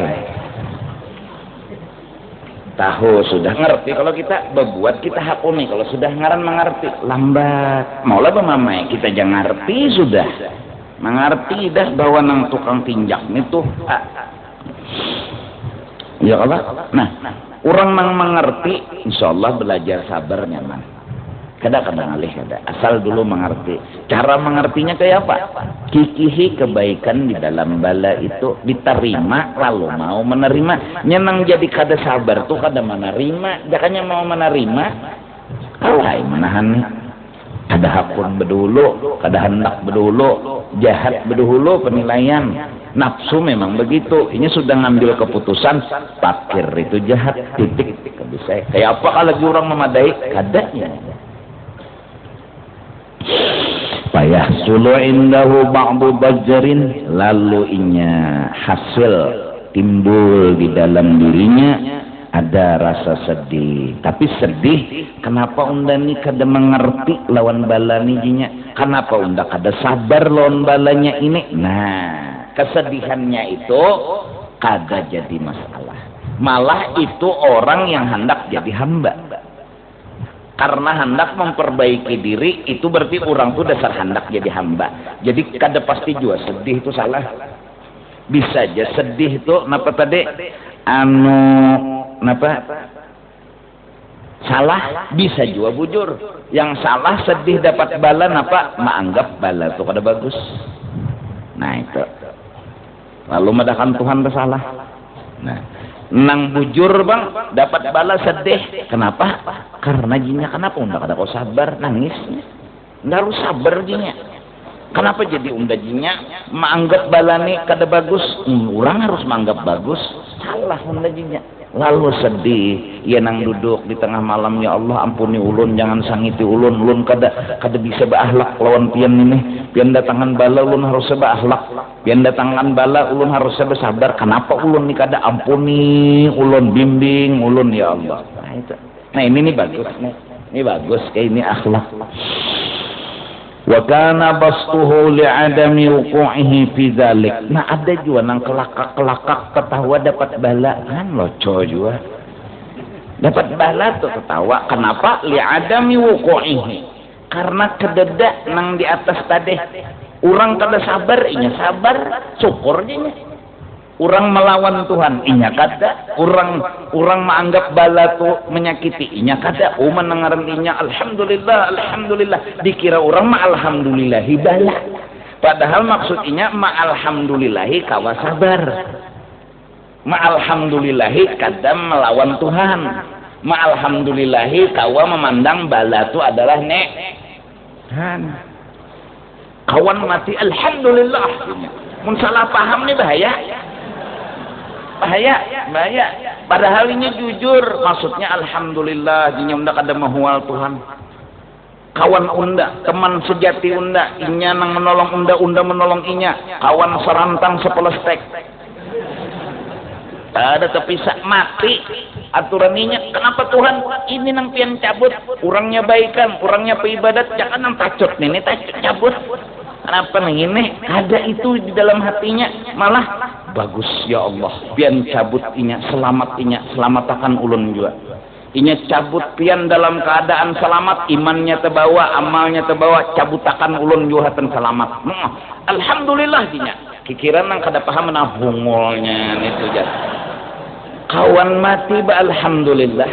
Tahu sudah ngerti. Kalau kita berbuat kita hakuni. Kalau sudah ngaran mengerti lambat. Maulah bemamai kita jangan ngerti sudah. Mengerti dah bahwa nang tukang tinjak itu ya Allah. Nah, orang nang mengerti insyaallah belajar sabar nyaman. Kadang-kadang alih kada. Asal dulu mengerti. Cara mengertinya kayak apa? Kikihi kebaikan di dalam bala itu diterima lalu mau menerima. Nyenang jadi kada sabar tuh kada menerima. Jakanya mau menerima. Alai menahan kada hakun bedulu, kada hendak bedulu, jahat bedulu penilaian. Nafsu memang begitu. Ini sudah ngambil keputusan pakir itu jahat, titik. Bisa. Kayak apa kalau orang memadai? Kadanya. Payah sulu indahu ba'du bajrin, lalu inya hasil timbul di dalam dirinya ada rasa sedih. Tapi sedih kenapa unda ni kada mengerti lawan bala ni jinya? Kenapa unda kada sabar lawan balanya ini? Nah, kesedihannya itu kada jadi masalah. Malah itu orang yang hendak jadi hamba. Karena hendak memperbaiki diri, itu berarti orang tuh dasar hendak jadi hamba. Jadi kada pasti juga sedih itu salah. Bisa aja sedih itu napa tadi? Napa? Salah bisa juga bujur. Yang salah sedih dapat bala napa? Menganggap bala itu kada bagus. Nah itu. Lalu madakan Tuhan bersalah. Nah, nang bujur bang dapat bala sedih. Kenapa? Karena jinya kenapa unda kada kau sabar nangisnya. Nggak harus sabar jinya. Kenapa jadi unda jinya menganggap balani kada bagus? Orang harus menganggap bagus. Salah unda jinya. Lalu sedih, ia nang duduk di tengah malam, ya Allah ampuni ulun, jangan sangiti ulun kada bisa berakhlak lawan pian ini. Pian datangan bala ulun harus berakhlak. Pian datangan bala ulun harus bersabar. Kenapa ulun ni kada? Ampuni ulun, bimbing ulun ya Allah. Nah itu. Nah ini bagus nih. Ini bagus kayak ini akhlak. Wa kana bastuhu li'adami wuqu'ihi fi dzalik. Nah ada juga nang kelakak ketawa dapat bala kan loco juga. Dapat bala tuh ketawa. Kenapa? Li'adami wuqu'ihi. Karena kededak nang di atas tadi. Orang kada sabar, inya sabar, syukur nya. Orang melawan Tuhan, inya kada. Orang menganggap bala tu menyakiti, inya kada. Mendengaran inya alhamdulillah. Dikira orang ma alhamdulillahi bala. Padahal maksudnya ma alhamdulillahi kawa sabar. Ma alhamdulillahi kada melawan Tuhan. Ma alhamdulillahi kawa memandang bala tu adalah Tuhan. Kawan mati alhamdulillah. Mun salah paham ni bahaya. Padahal ini jujur, maksudnya alhamdulillah jinya unda kada mahual Tuhan. Kawan unda, teman sejati unda, inya nang menolong unda menolong inya. Kawan serantang sepelestek. Ada terpisah mati aturan inya. Kenapa Tuhan ini nang pian cabut? Orangnya baikan, orangnya peibadat, jangan nang tacut nih tacut cabut. Kenapa nang ini? Ada itu di dalam hatinya, malah bagus ya Allah. Pian cabut inya, selamat inya, selamatakan ulun juga. Inya cabut pian dalam keadaan selamat, imannya terbawa, amalnya terbawa, cabutakan ulun juga ten selamat. Alhamdulillah inya. Kikiran nang kada paham nang hungulnya itu jas. Kawan mati ba alhamdulillah.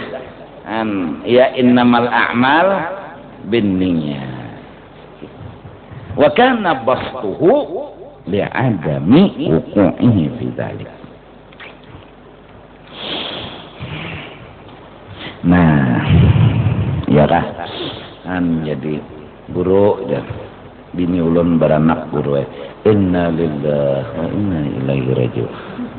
Ya innamal a'mal binniyat. Wa kana bastuhu li'adami wuqu'ihi fi dzalik. Nah, ya kah? Jadi guru dan bini ulun beranak guru inna lillahi wa inna ilaihi raji'un.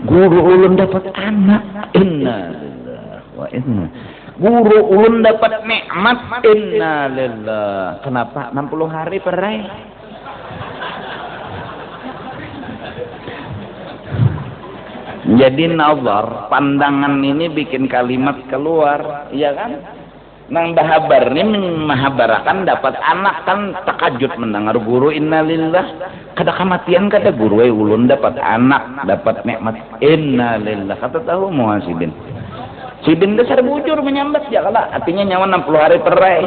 Guru ulun dapat anak, inna lillahi wa inna. Guru ulun dapat nikmat, inna lillahi. Kenapa 60 hari perai? Jadi nazar, pandangan ini bikin kalimat keluar, iya kan? Nang bahabar ini menghabarakan dapat anak kan takajud mendengar guru innalillah. Kada kematian kata guru ulun dapat anak, dapat nikmat innalillah. Kata tahu mau Sidin. Sidin dasar bujur menyambat ya kala artinya nyawa 60 hari perai.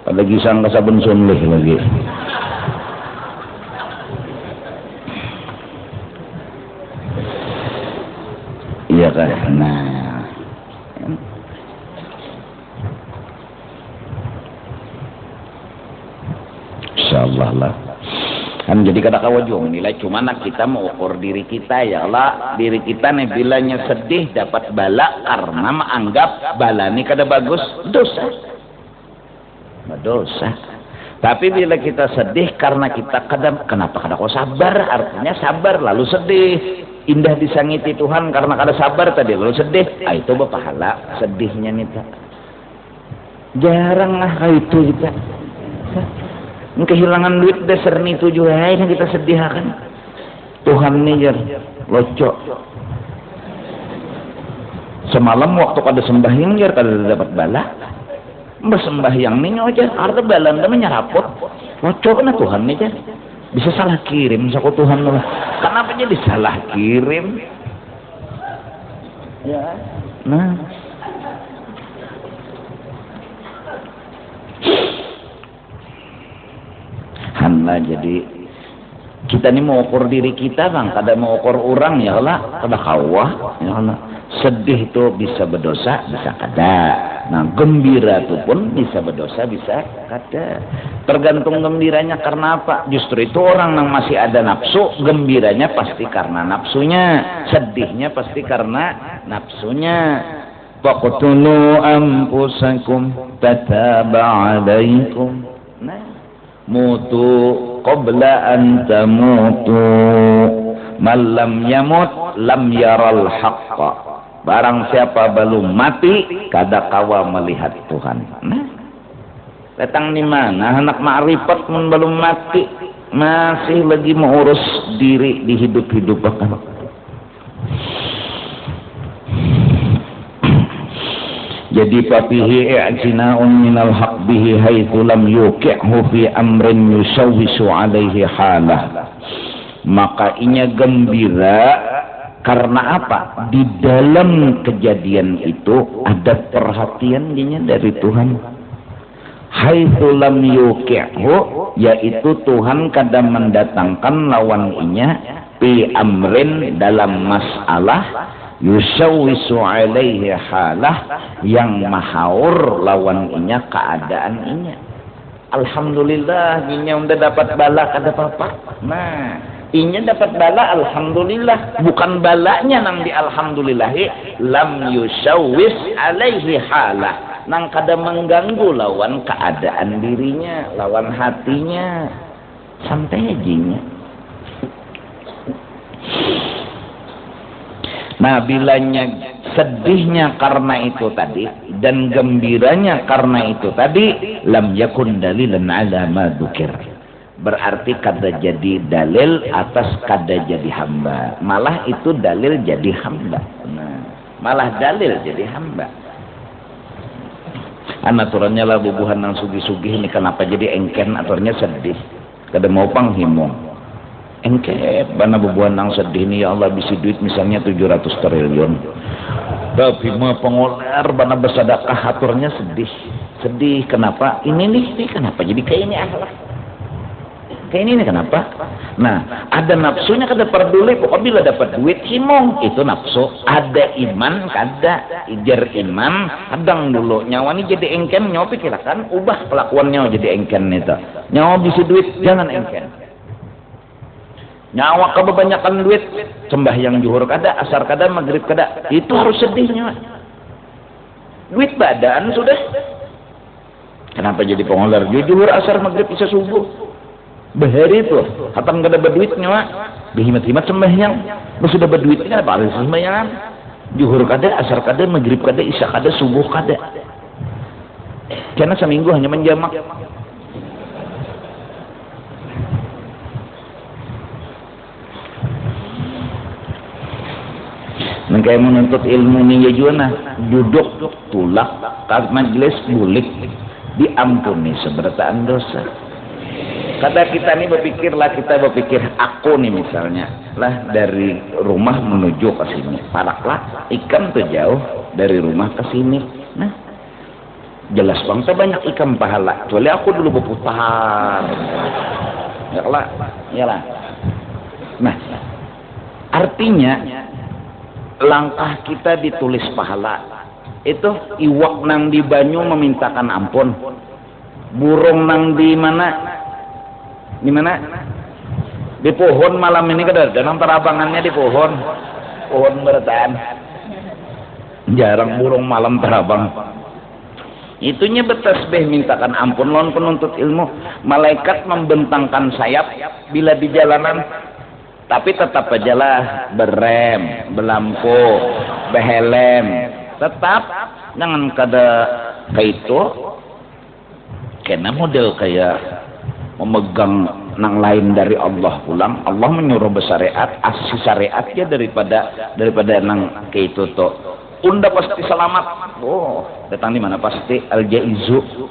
Lagi sang kasabun sunlih lagi. Iya kan? Nah, insyaallah lah. Kan jadi kata kawajung nilai cuma nak kita mengukur diri kita ya Allah, diri kita nih bilanya sedih dapat bala karena menganggap bala ini kada bagus dosa. berdosa. Tapi bila kita sedih karena kita kenapa kada kau sabar, artinya sabar lalu sedih. Indah disangiti Tuhan karena kada sabar tadi lalu sedih. Itu berpahala sedihnya nita. Jarang lah itu kita. Kehilangan duit dasar ni tujuh yang kita sedih kan. Tuhan ni jar locok. Semalam waktu kada sembahyang jar kada dapat bala. Bersembahyang ni aja arta balan namanya rapot. Locok na Tuhan ni jar. Bisa salah kirim saku Tuhan lah. Kenapa jadi salah kirim? Ya. Nah. Hanlah jadi kita ni mau ukur diri kita bang, kada mau ukur orang ya Allah, kada kawah ya Allah. Sedih itu bisa berdosa, bisa kada. Nah, gembira itu pun bisa berdosa, bisa kada. Tergantung gembiranya karena apa? Justru itu orang yang masih ada nafsu, gembiranya pasti karena nafsunya, sedihnya pasti karena nafsunya. Faqtulu anfusakum tataba alaikum. Nah, mutu qabla an tamutu. Man lam yamut lam yaral haqqa. Barang siapa belum mati kada kawa melihat Tuhan. Nah, datang di mana anak ma'rifat mun belum mati masih lagi mengurus diri di hidup-hidupan. Jadi papihi i'tina'un minal haq bihi haitsu lam yuqi'hu fi amrin yusawwisu alaihi halah. Maka inya gembira karena apa? Di dalam kejadian itu ada perhatian dari Tuhan. Haitsu lam yuqi'hu, yaitu Tuhan kadang mendatangkan lawan inya fi amrin dalam masalah yusawwisu alaihi halah yang mahaur lawan inya keadaan inya. Alhamdulillah inya udah dapat bala kada apa-apa. Nah, inya dapat bala alhamdulillah, bukan balanya nang di alhamdulillahi lam yusawwis alaihi halah, nang kada mengganggu lawan keadaan dirinya, lawan hatinya, santai ajinya. Nah, bilanya sedihnya karena itu tadi dan gembiranya karena itu tadi, lam yakun dalilan ala ma dzukir. Berarti kada jadi dalil atas kada jadi hamba. Malah itu dalil jadi hamba. Nah, malah dalil jadi hamba. Aturannya lah bubuhan nang sugih-sugih ini kenapa jadi engken, aturannya sedih. Kada mau panghimong. Engke bana bubuhan nang sedih ni ya Allah bisi duit misalnya 700 triliun. Tapi mah pengoler bana bersedekah aturnya sedih. Sedih kenapa? Ini nih kenapa jadi kayak ini akhlak? Kayak ini nih kenapa? Nah, ada nafsunya kada peduli, pokoknya bila dapat duit himong itu nafsu. Ada iman kada, ijar iman kadang dulu nyawa ini jadi engken, nyawa pikirkan ubah kelakuannya jadi engken itu. Nyawa bisi duit jangan engken. Nyawa kebanyakan duit, sembahyang zuhur kada, asar kada, maghrib kada, itu harus sedih nyawa. Duit badan sudah. Kenapa jadi pengolar? Zuhur, asar, maghrib, isya, subuh. Bahari itu, hatam kada berduit nyawa, berhimat-himat sembahyang. Sudah berduit kada apa harus sembahyangan. Zuhur kada, asar kada, maghrib kada, isya kada, subuh kada. Karena seminggu hanya menjamak. Kayak menuntut ilmu ni ya juga nah, duduk tulak kat majlis bulik diampuni seberataan dosa. Kata kita ni berpikir aku nih misalnya lah dari rumah menuju ke sini, paraklah ikan tuh jauh dari rumah ke sini. Nah, jelas bangsa banyak ikan pahala. Kecuali aku dulu berputar. Ya lah. Nah, artinya langkah kita ditulis pahala. Itu iwak nang di banyu memintakan ampun, burung nang di mana di pohon malam ini kada dalam terabangannya di pohon bertahan. Jarang burung malam terabang. Itunya bertasbih mintakan ampun lawan penuntut ilmu. Malaikat membentangkan sayap bila di jalanan, tapi tetap ajalah berem, berlampu, behelm, tetap jangan kada kayak itu. Kena model kayak memegang nang lain dari Allah pulang. Allah menyuruh bersyariat, asli syariatnya daripada nang kayak itu tuh. Unda pasti selamat. Oh, datang di mana pasti al-jaizu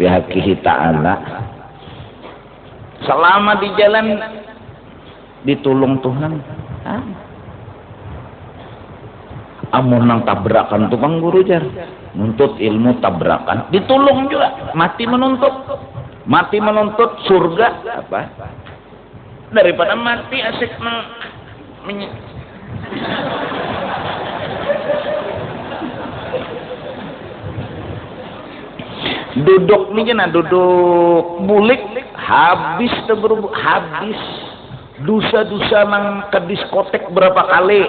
bihaqihi ta'ala. Selama di jalan ditulung Tuhan. Amun nang tabrakan tukang guru jar, nuntut ilmu tabrakan, ditulung juga, mati menuntut surga apa? Daripada mati asik duduk nih kena duduk bulik habis dosa-dosa nang ke diskotek berapa kali,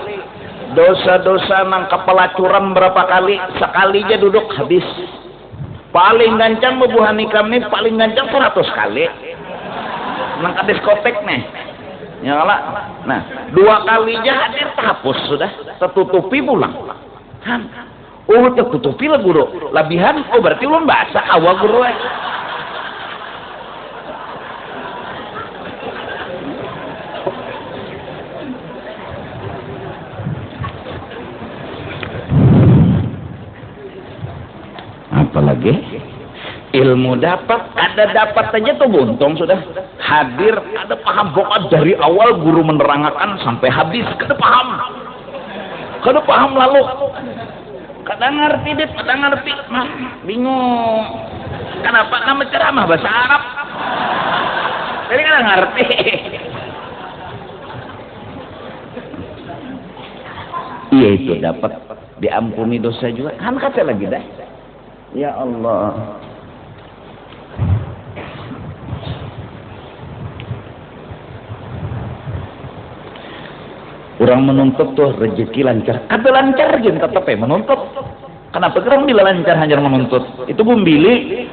dosa-dosa nang ke pelacuran berapa kali, sekali aja duduk habis. Paling gancang bebuhan nikam nih paling gancang 100 kali nang ke diskotek nih ya lah. Nah 2 kali aja hadir terhapus sudah, tertutupi pulang. Oh tertutupi lah guru labihan. Oh berarti lu bahasa awal guru apalagi ilmu dapat aja tuh buntung sudah hadir, ada paham pokok dari awal guru menerangkan sampai habis kada paham lalu kadang ngerti deh, kadang ngerti bingung kenapa nama ceramah bahasa Arab jadi kadang ngerti. Iya itu dapat diampuni dosa juga kan kata lagi dah. Ya Allah, orang menuntut tuh rezeki lancar, kata lancar aja tetap menuntut. Kenapa orang bila lancar hanya menuntut? Itu bumbili.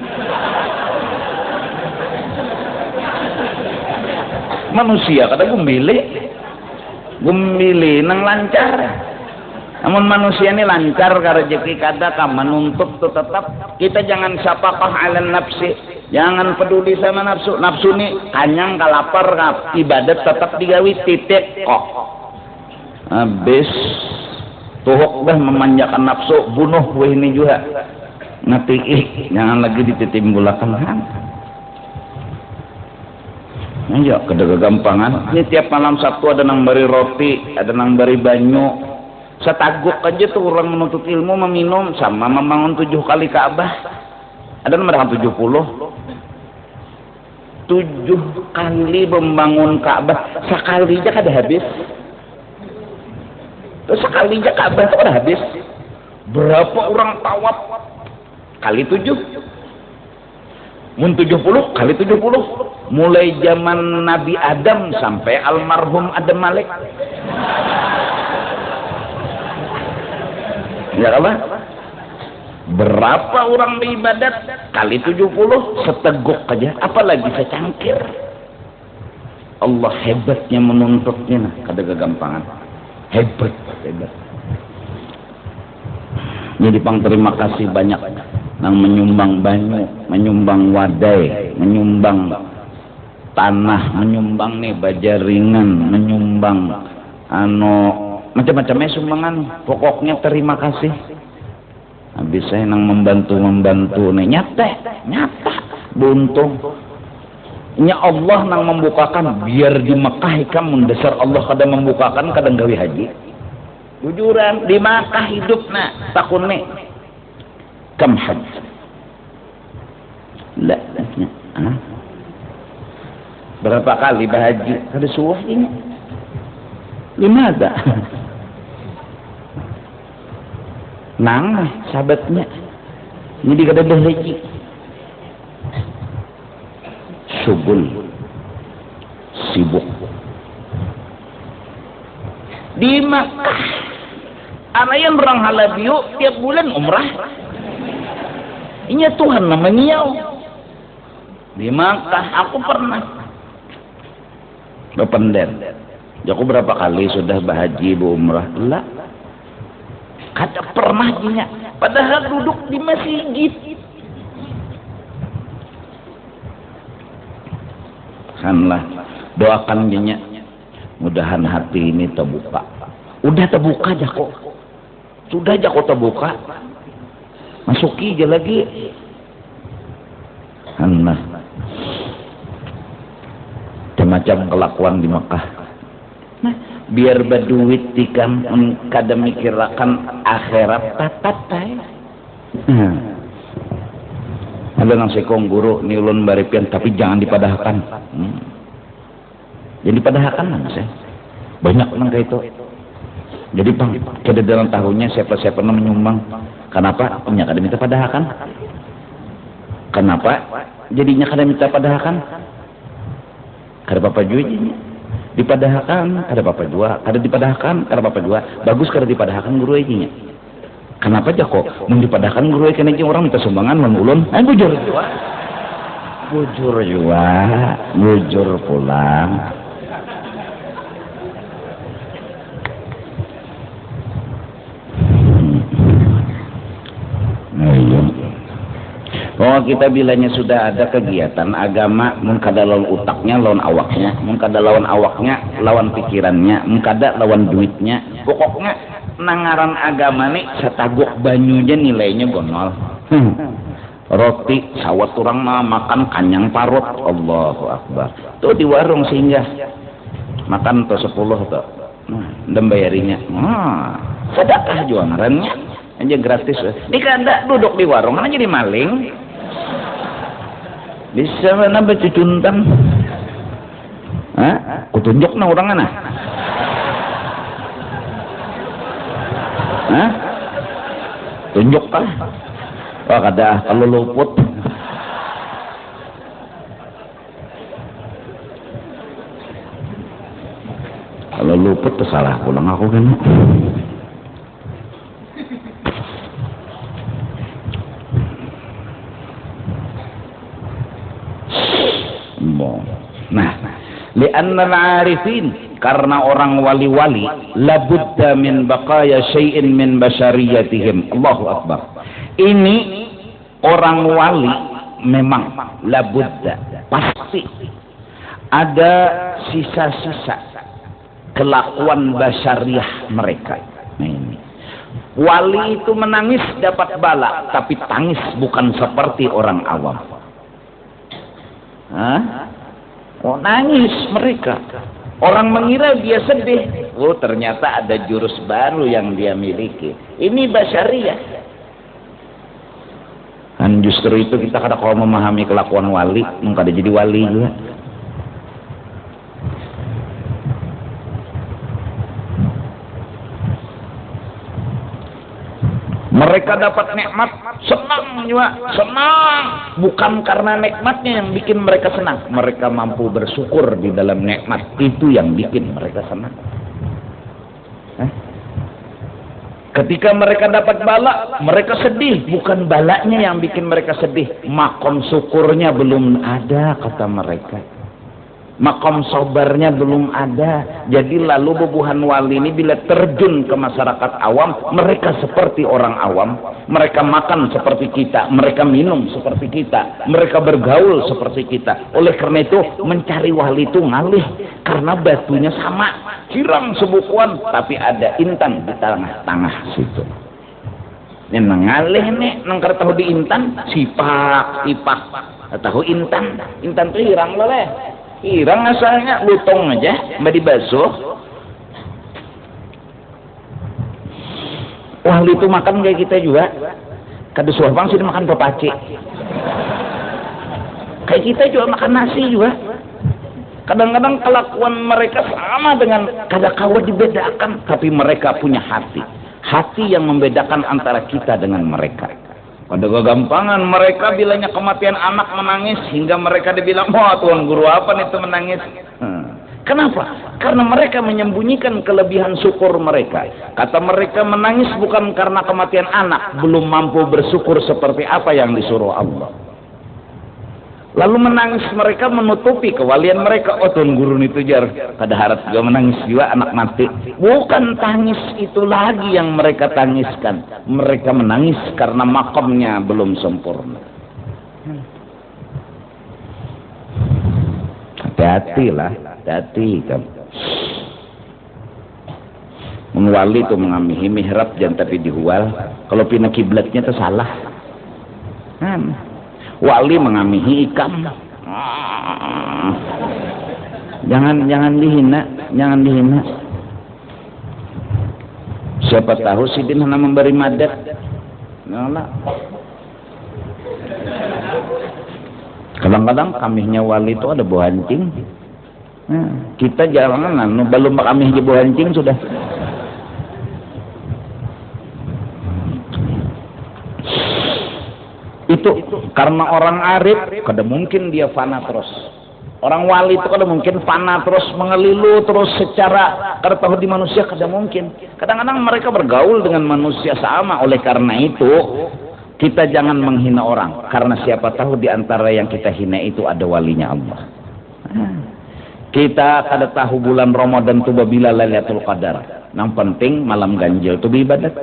Manusia kata bumbili nang lancar. Namun manusia ini lancar karena rezeki kada ka menuntut tuh tetap. Kita jangan syafaqah 'alan nafsi, jangan peduli sama nafsu. Nafsu nih kanyang kalapar ibadat tetap digawi titik kok. Habis tuhuk dah memanjakan nafsu, bunuh weh ini juga. Nanti jangan lagi ditimbulakan kan. Ya kegampangan. Ini tiap malam Sabtu ada nang bari roti, ada nang bari banyu. Setaguk aja tuh orang menuntut ilmu meminum sama membangun 7 kali Ka'bah. Ada nomor 70. 7 kali membangun Ka'bah, sekali aja kada habis. Terus sekali aja Ka'bah itu kada habis. Berapa orang tawaf kali 7? Mun 70 kali 70. Mulai zaman Nabi Adam sampai almarhum Adam Malik. Ya apa? Berapa orang beribadat kali 70 seteguk aja, apalagi secangkir. Allah hebatnya menuntutnya, nah, kada kegampangan. Hebat. Jadi pang terima kasih banyak nang menyumbang banyu, menyumbang wadai, menyumbang tanah, menyumbang nih bajaringan, menyumbang macam-macamnya sumbangan. Pokoknya terima kasih. Habis saya nang membantu nih nyata buntung. Nya Allah nang membukakan biar di Mekah ikam mendasar Allah kada membukakan kadang gawe haji. Jujuran di Mekah hidup nak takun nih kam haji. Berapa kali bahaji kada suah ini. Limada? Nang sahabatnya ini kada haji. Subul sibuk di Makkah. Anayan orang halabiu tiap bulan umrah. Inya Tuhan namanya di Makkah. Aku pernah bependen. Aku berapa kali sudah berhaji umrah? Lah, kada pernah inya. Padahal duduk di masjid. Hanlah doakan inya. Mudahan hati ini terbuka. Udah terbuka aja kok. Sudah aja kok terbuka. Masuki aja lagi. Hanlah. Macam kelakuan di Mekah. Nah, biar berduit tikam kada mikirakan akhirat tatat. Ada nang sekong guru ni ulun baripian tapi jangan dipadahkan. Jadi dipadahkan nang saya. Banyak nang kayak itu. Jadi bang, kada dalam tahunnya siapa-siapa nang menyumbang. Kenapa? Nya kada minta padahkan. Kenapa? Jadinya kada minta padahkan. Kada apa-apa juga dipadahkan, kada apa-apa juga, kada dipadahkan, kada apa-apa juga. Bagus kada dipadahkan guru aja. Kenapa aja kok mau dipadahkan guru aja kena orang minta sumbangan mun ulun. Bujur juga. Bujur juga, bujur pulang. Oh, kita bilanya sudah ada kegiatan agama, mun kada lawan utaknya, lawan awaknya, mun kada lawan awaknya, lawan pikirannya, mun kada lawan duitnya. Pokoknya nangaran agama nih setaguk banyunya nilainya gonol. Roti sawat orang mah makan kanyang parut. Allahu Akbar. Tuh di warung singgah makan tuh 10 tuh. Dan bayarinya. Sedekah juga ngarannya. Aja gratis. Ini kada duduk di warung aja jadi maling. Bisa mana becuntan? Hah? Kutunjuk na orang mana? Hah? Tunjuk kah? Wah kada kalau luput. Kalau luput tuh salah pulang aku kan. Nah, li'anna al-'arifin, karena orang wali-wali labudda min baqaya syai'in min basyariyatihim. Allahu Akbar. Ini orang wali memang labudda, pasti ada sisa-sisa kelakuan basyariah mereka. Nah, ini wali itu menangis dapat bala, tapi tangis bukan seperti orang awam. Oh, nangis mereka. Orang mengira dia sedih. Oh, ternyata ada jurus baru yang dia miliki. Ini basyariah. Dan justru itu kita kadang kalau memahami kelakuan wali, mungkin jadi wali juga. Mereka dapat nikmat, senang juga, senang. Bukan karena nikmatnya yang bikin mereka senang. Mereka mampu bersyukur di dalam nikmat. Itu yang bikin mereka senang. Ketika mereka dapat bala, mereka sedih. Bukan balanya yang bikin mereka sedih. Makom syukurnya belum ada, kata mereka. Makom sabarnya belum ada. Jadi lalu bubuhan wali ini bila terjun ke masyarakat awam, mereka seperti orang awam. Mereka makan seperti kita, mereka minum seperti kita, mereka bergaul seperti kita. Oleh karena itu mencari wali itu ngalih, karena batunya sama, cirang sebukuan, tapi ada intan di tengah-tengah situ. Ini ngalih nih, nangkar tahu di intan, sipak. Tahu intan tuh hirang leleh. Irang asalnya lutong aja, mbak dibasuh. Wali itu makan kayak kita juga. Kada suapang sih makan pepaci. Kayak kita juga makan nasi juga. Kadang-kadang kelakuan mereka sama dengan kada kawa dibedakan, tapi mereka punya hati. Hati yang membedakan antara kita dengan mereka. Pada kegampangan mereka bilanya kematian anak menangis hingga mereka dibilang, wah tuan guru apa nih itu menangis. Kenapa? Karena mereka menyembunyikan kelebihan syukur mereka. Kata mereka menangis bukan karena kematian anak, belum mampu bersyukur seperti apa yang disuruh Allah. Lalu menangis mereka menutupi kewalian mereka. Oh Tuan Guru itu jar pada harap juga menangis juga anak mati. Bukan tangis itu lagi yang mereka tangiskan. Mereka menangis karena makamnya belum sempurna. Hati-hatilah, hati-hati kamu. Wali itu mengamihi mihrab jangan tapi dihual. Kalau pindah kiblatnya itu salah. Wali mengamihi ikam. Jangan dihina, jangan dihina. Siapa tahu Sidin hanya memberi madat. Nah, kadang-kadang kamihnya wali itu ada buah hancing. Nah, kita jangan belum kamih di buah hancing sudah. Itu karena orang arif kada mungkin dia fana terus. Orang wali itu kada mungkin fana terus mengelilu terus secara kada tahu di manusia kada mungkin. Kadang-kadang mereka bergaul dengan manusia sama. Oleh karena itu kita jangan menghina orang, karena siapa tahu di antara yang kita hina itu ada walinya Allah. Kita kada tahu bulan Ramadan itu bila Lailatul Qadar. Yang penting malam ganjil itu ibadat.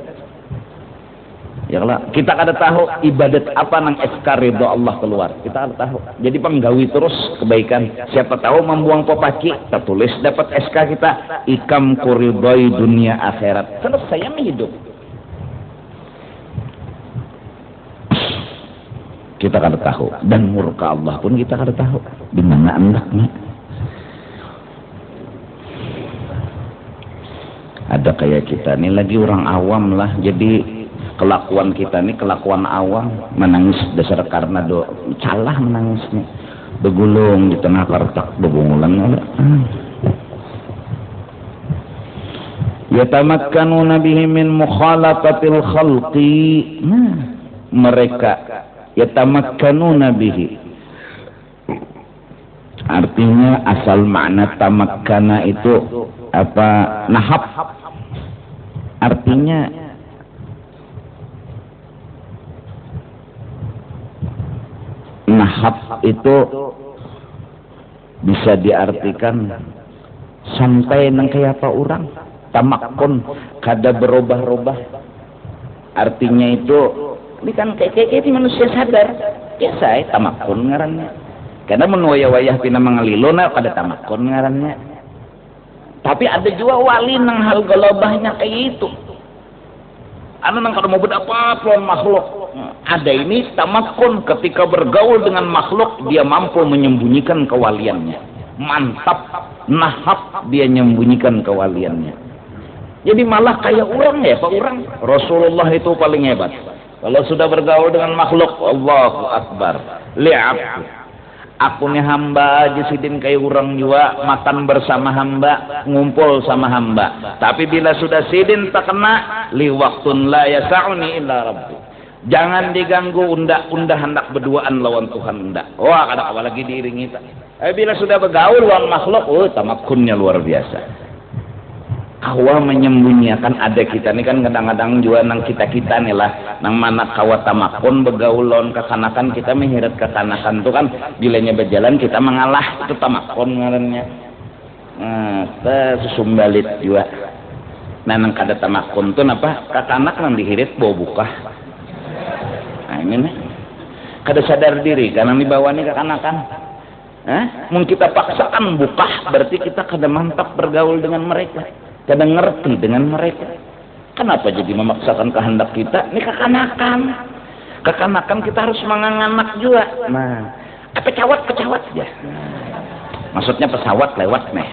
Ya lah, kita kada tahu ibadat apa nang SK ridho Allah keluar. Kita kada tahu. Jadi penggawi terus kebaikan. Siapa tahu membuang popaki, tertulis dapat SK kita ikam kuridhoi dunia akhirat. Selesai hidup. Kita kada tahu dan murka Allah pun kita kada tahu di mana andaknya. Ada kayak kita ini lagi orang awam lah, jadi kelakuan kita ini kelakuan awam, menangis dasar karena salah menangisnya, begulung di tengah kartak bebungulan. Yatamakkanuna bihi min mukhalatatil khalqi. Mereka yatamakkanuna bihi, artinya asal makna tamakkana itu apa? Nahab, artinya nahab itu bisa diartikan sampai nang kayak apa orang tamakkun kada berubah-ubah. Artinya itu ini kan kayak manusia sadar biasa tamakkun ngarannya. Karena menwaya-wayah pina mengeliluna pada tamakkun ngarannya. Tapi ada juga wali nang hal galabahnya kayak itu. Anu nang kada mau apa pun makhluk. Ada ini tamakkun ketika bergaul dengan makhluk dia mampu menyembunyikan kewaliannya. Mantap, nahab dia menyembunyikan kewaliannya. Jadi malah kayak orang ya, Pak orang. Rasulullah itu paling hebat. Kalau sudah bergaul dengan makhluk, Allahu Akbar. Li'ab. Aku nih hamba aja Sidin kayak orang juga makan bersama hamba, ngumpul sama hamba. Tapi bila sudah Sidin tak kena, li waktun la yasa'uni illa rabbi. Jangan diganggu undak hendak berduaan lawan Tuhan undak. Wah kada apalagi diiringi tak. Bila sudah bergaul lawan makhluk, tamakkunnya luar biasa. Kawa menyembunyikan ada kita ni kan kadang-kadang juga nang kita nih lah nang mana kawa tamakun bergaul lawan kekanakan kita mengheret kekanakan tu kan bilanya berjalan kita mengalah itu tamakun ngarannya. Susumbalit juga. Nah nang kada tamakun tu apa kekanak nang dihirit bawa buka. Nah ini nih kada sadar diri karena di bawah ni kekanakan. Mungkin kita paksakan buka berarti kita kada mantap bergaul dengan mereka. Kadang ngerti dengan mereka. Kenapa jadi memaksakan kehendak kita? Ini kekanakan. Kekanakan kita harus menganak juga. Nah, pecawat ya. Maksudnya pesawat lewat nih.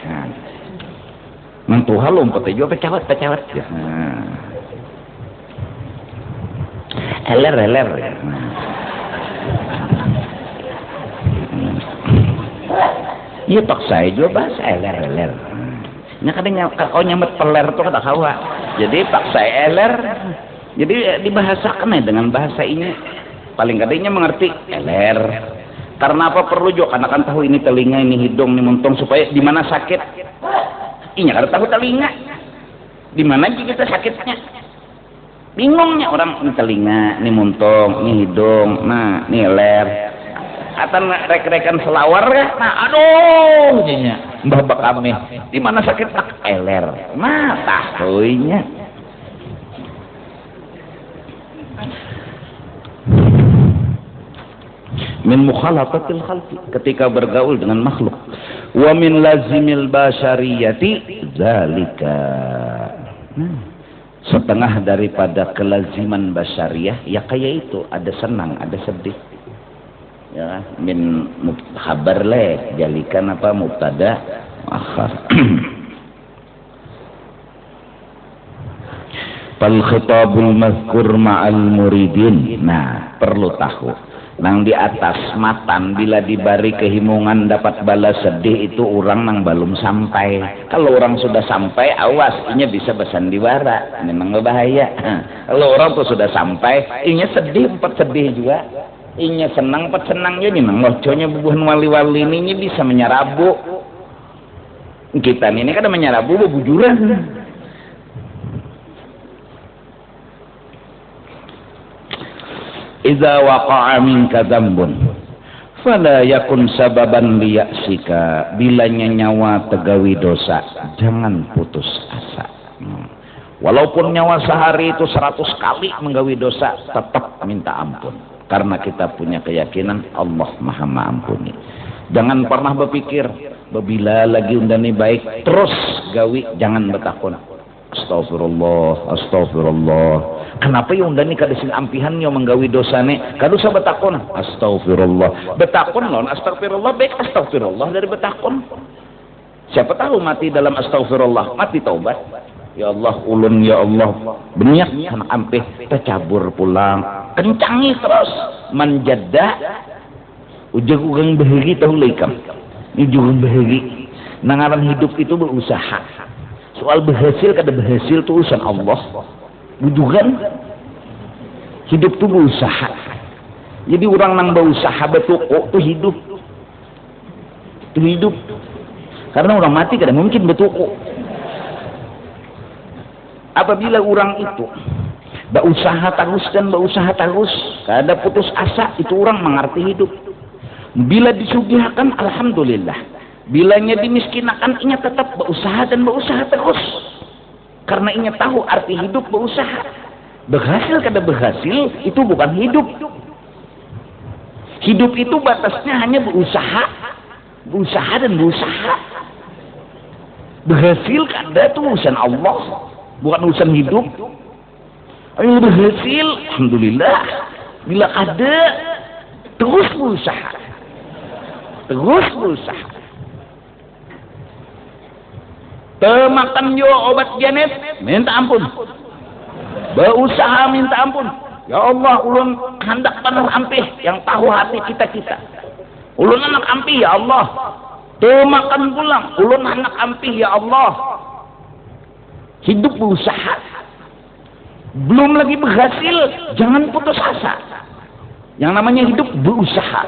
Mentuhal lompatnya juga pecawat ya. Eler ya. Iya paksa juga bahasa eler. Nya kadang kau nyamet peler tuh kata kawa. Jadi paksa eler. Jadi dibahasakan dengan bahasa ini. Paling kadangnya mengerti eler. Karena apa perlu juga karena kan tahu ini telinga, ini hidung, ini muntung supaya di mana sakit Inya kada tahu telinga. Di mana kita sakitnya? Bingungnya orang ini telinga, ini muntung, ini hidung, nah ini leher. Atau rek-rekan selawar ya, nah aduh jadinya mbah bakame di mana sakit tak eler, nah tahuinya. Min mukhalatatil khalqi, ketika bergaul dengan makhluk. Wa min lazimil basyariyati zalika. Setengah daripada kelaziman basyariyah ya kayak itu, ada senang, ada sedih. Ya, min khabar le jalikan apa mubtada akhar. Fal khitabul mazkur ma'al muridin. Nah, perlu tahu nang di atas matan bila diberi kehimungan dapat balas sedih itu orang nang belum sampai. Kalau orang sudah sampai awas inya bisa bersandiwara, memang berbahaya. Kalau orang tuh sudah sampai inya sedih empat sedih juga, inya senang empat senang jadi nang loconya bubuhan wali-wali ini bisa menyerabu. Kita ini kan menyerabu bebujuran. Iza waqa'a minka dzambun fala yakun sababan liya'sika. Bilanya nyawa tegawi dosa jangan putus asa. Walaupun nyawa sehari itu 100 kali menggawi dosa tetap minta ampun, karena kita punya keyakinan Allah Maha Mengampuni. Jangan pernah berpikir bila lagi undani baik terus gawi, jangan bertakun astagfirullah astagfirullah. Kenapa yang undani kada sing ampihan yang menggawi dosane kada usah betakun astagfirullah. Betakun non astagfirullah baik astagfirullah dari betakun. Siapa tahu mati dalam astagfirullah, mati taubat. Ya Allah ulun ya Allah banyak anak ampih tercabur pulang kencangi terus menjada ujung ugang bahagi tahu lekam ujung bahagi nangaran hidup itu berusaha. Soal berhasil kada berhasil itu urusan Allah. Bujukan hidup itu berusaha. Jadi orang nang berusaha betul itu hidup. Itu hidup. Karena orang mati kada mungkin betul. Apabila orang itu berusaha terus dan berusaha terus, kada putus asa, itu orang mengerti hidup. Bila disugihkan alhamdulillah. Bilanya dimiskinkan inya tetap berusaha dan berusaha terus. Karena inya tahu arti hidup berusaha. Berhasil kada berhasil itu bukan hidup. Hidup itu batasnya hanya berusaha, berusaha dan berusaha. Berhasil kada itu urusan Allah, bukan urusan hidup. Ayo berhasil, alhamdulillah. Bila ada terus berusaha, terus berusaha. Makan yo obat janet minta ampun, berusaha minta ampun. Ya Allah ulun hendak penuh ampih yang tahu hati kita. Ulun anak ampih ya Allah. Makan pulang ulun anak ampih ya Allah. Hidup berusaha, belum lagi berhasil, jangan putus asa. Yang namanya hidup berusaha.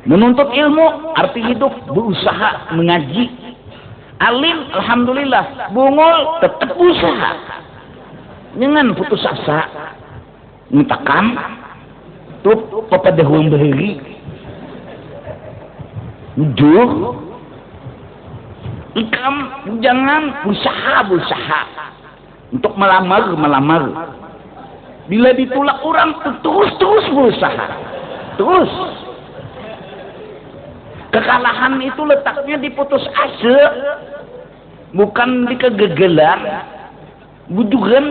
Menuntut ilmu arti hidup berusaha mengaji. Alim alhamdulillah, bungul tetap usaha. Jangan putus asa. Mintakan tuh kepada huang bahari. Jujur. Ikam jangan berusaha untuk melamar. Bila ditolak orang terus berusaha. Terus. Kekalahan itu letaknya di putus asa, bukan di kegagalan. Bujukan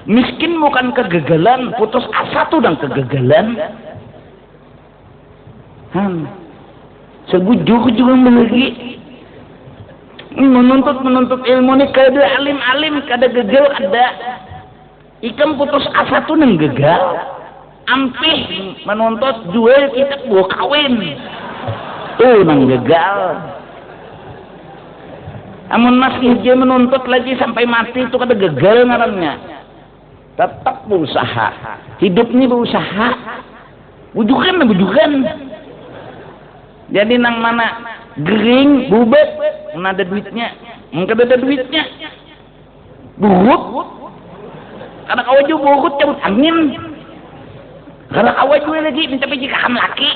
miskin bukan kegagalan, putus asa tuh dan kegagalan. Sebujur juga lagi menuntut ilmu ini kada alim kada gagal ada. Ikam putus asa tuh nang gagal. Ampih menuntut jual kita buah kawin. Tuh nang gagal. Amun masih dia menuntut lagi sampai mati itu kada gagal ngarannya. Tetap berusaha. Hidup ini berusaha. Bujukan. Jadi nang mana gering bubet, mana ada duitnya. Mungkin ada duitnya. Burut. Karena kau juga burut cabut angin. Karena kau juga lagi minta pijik kakam laki.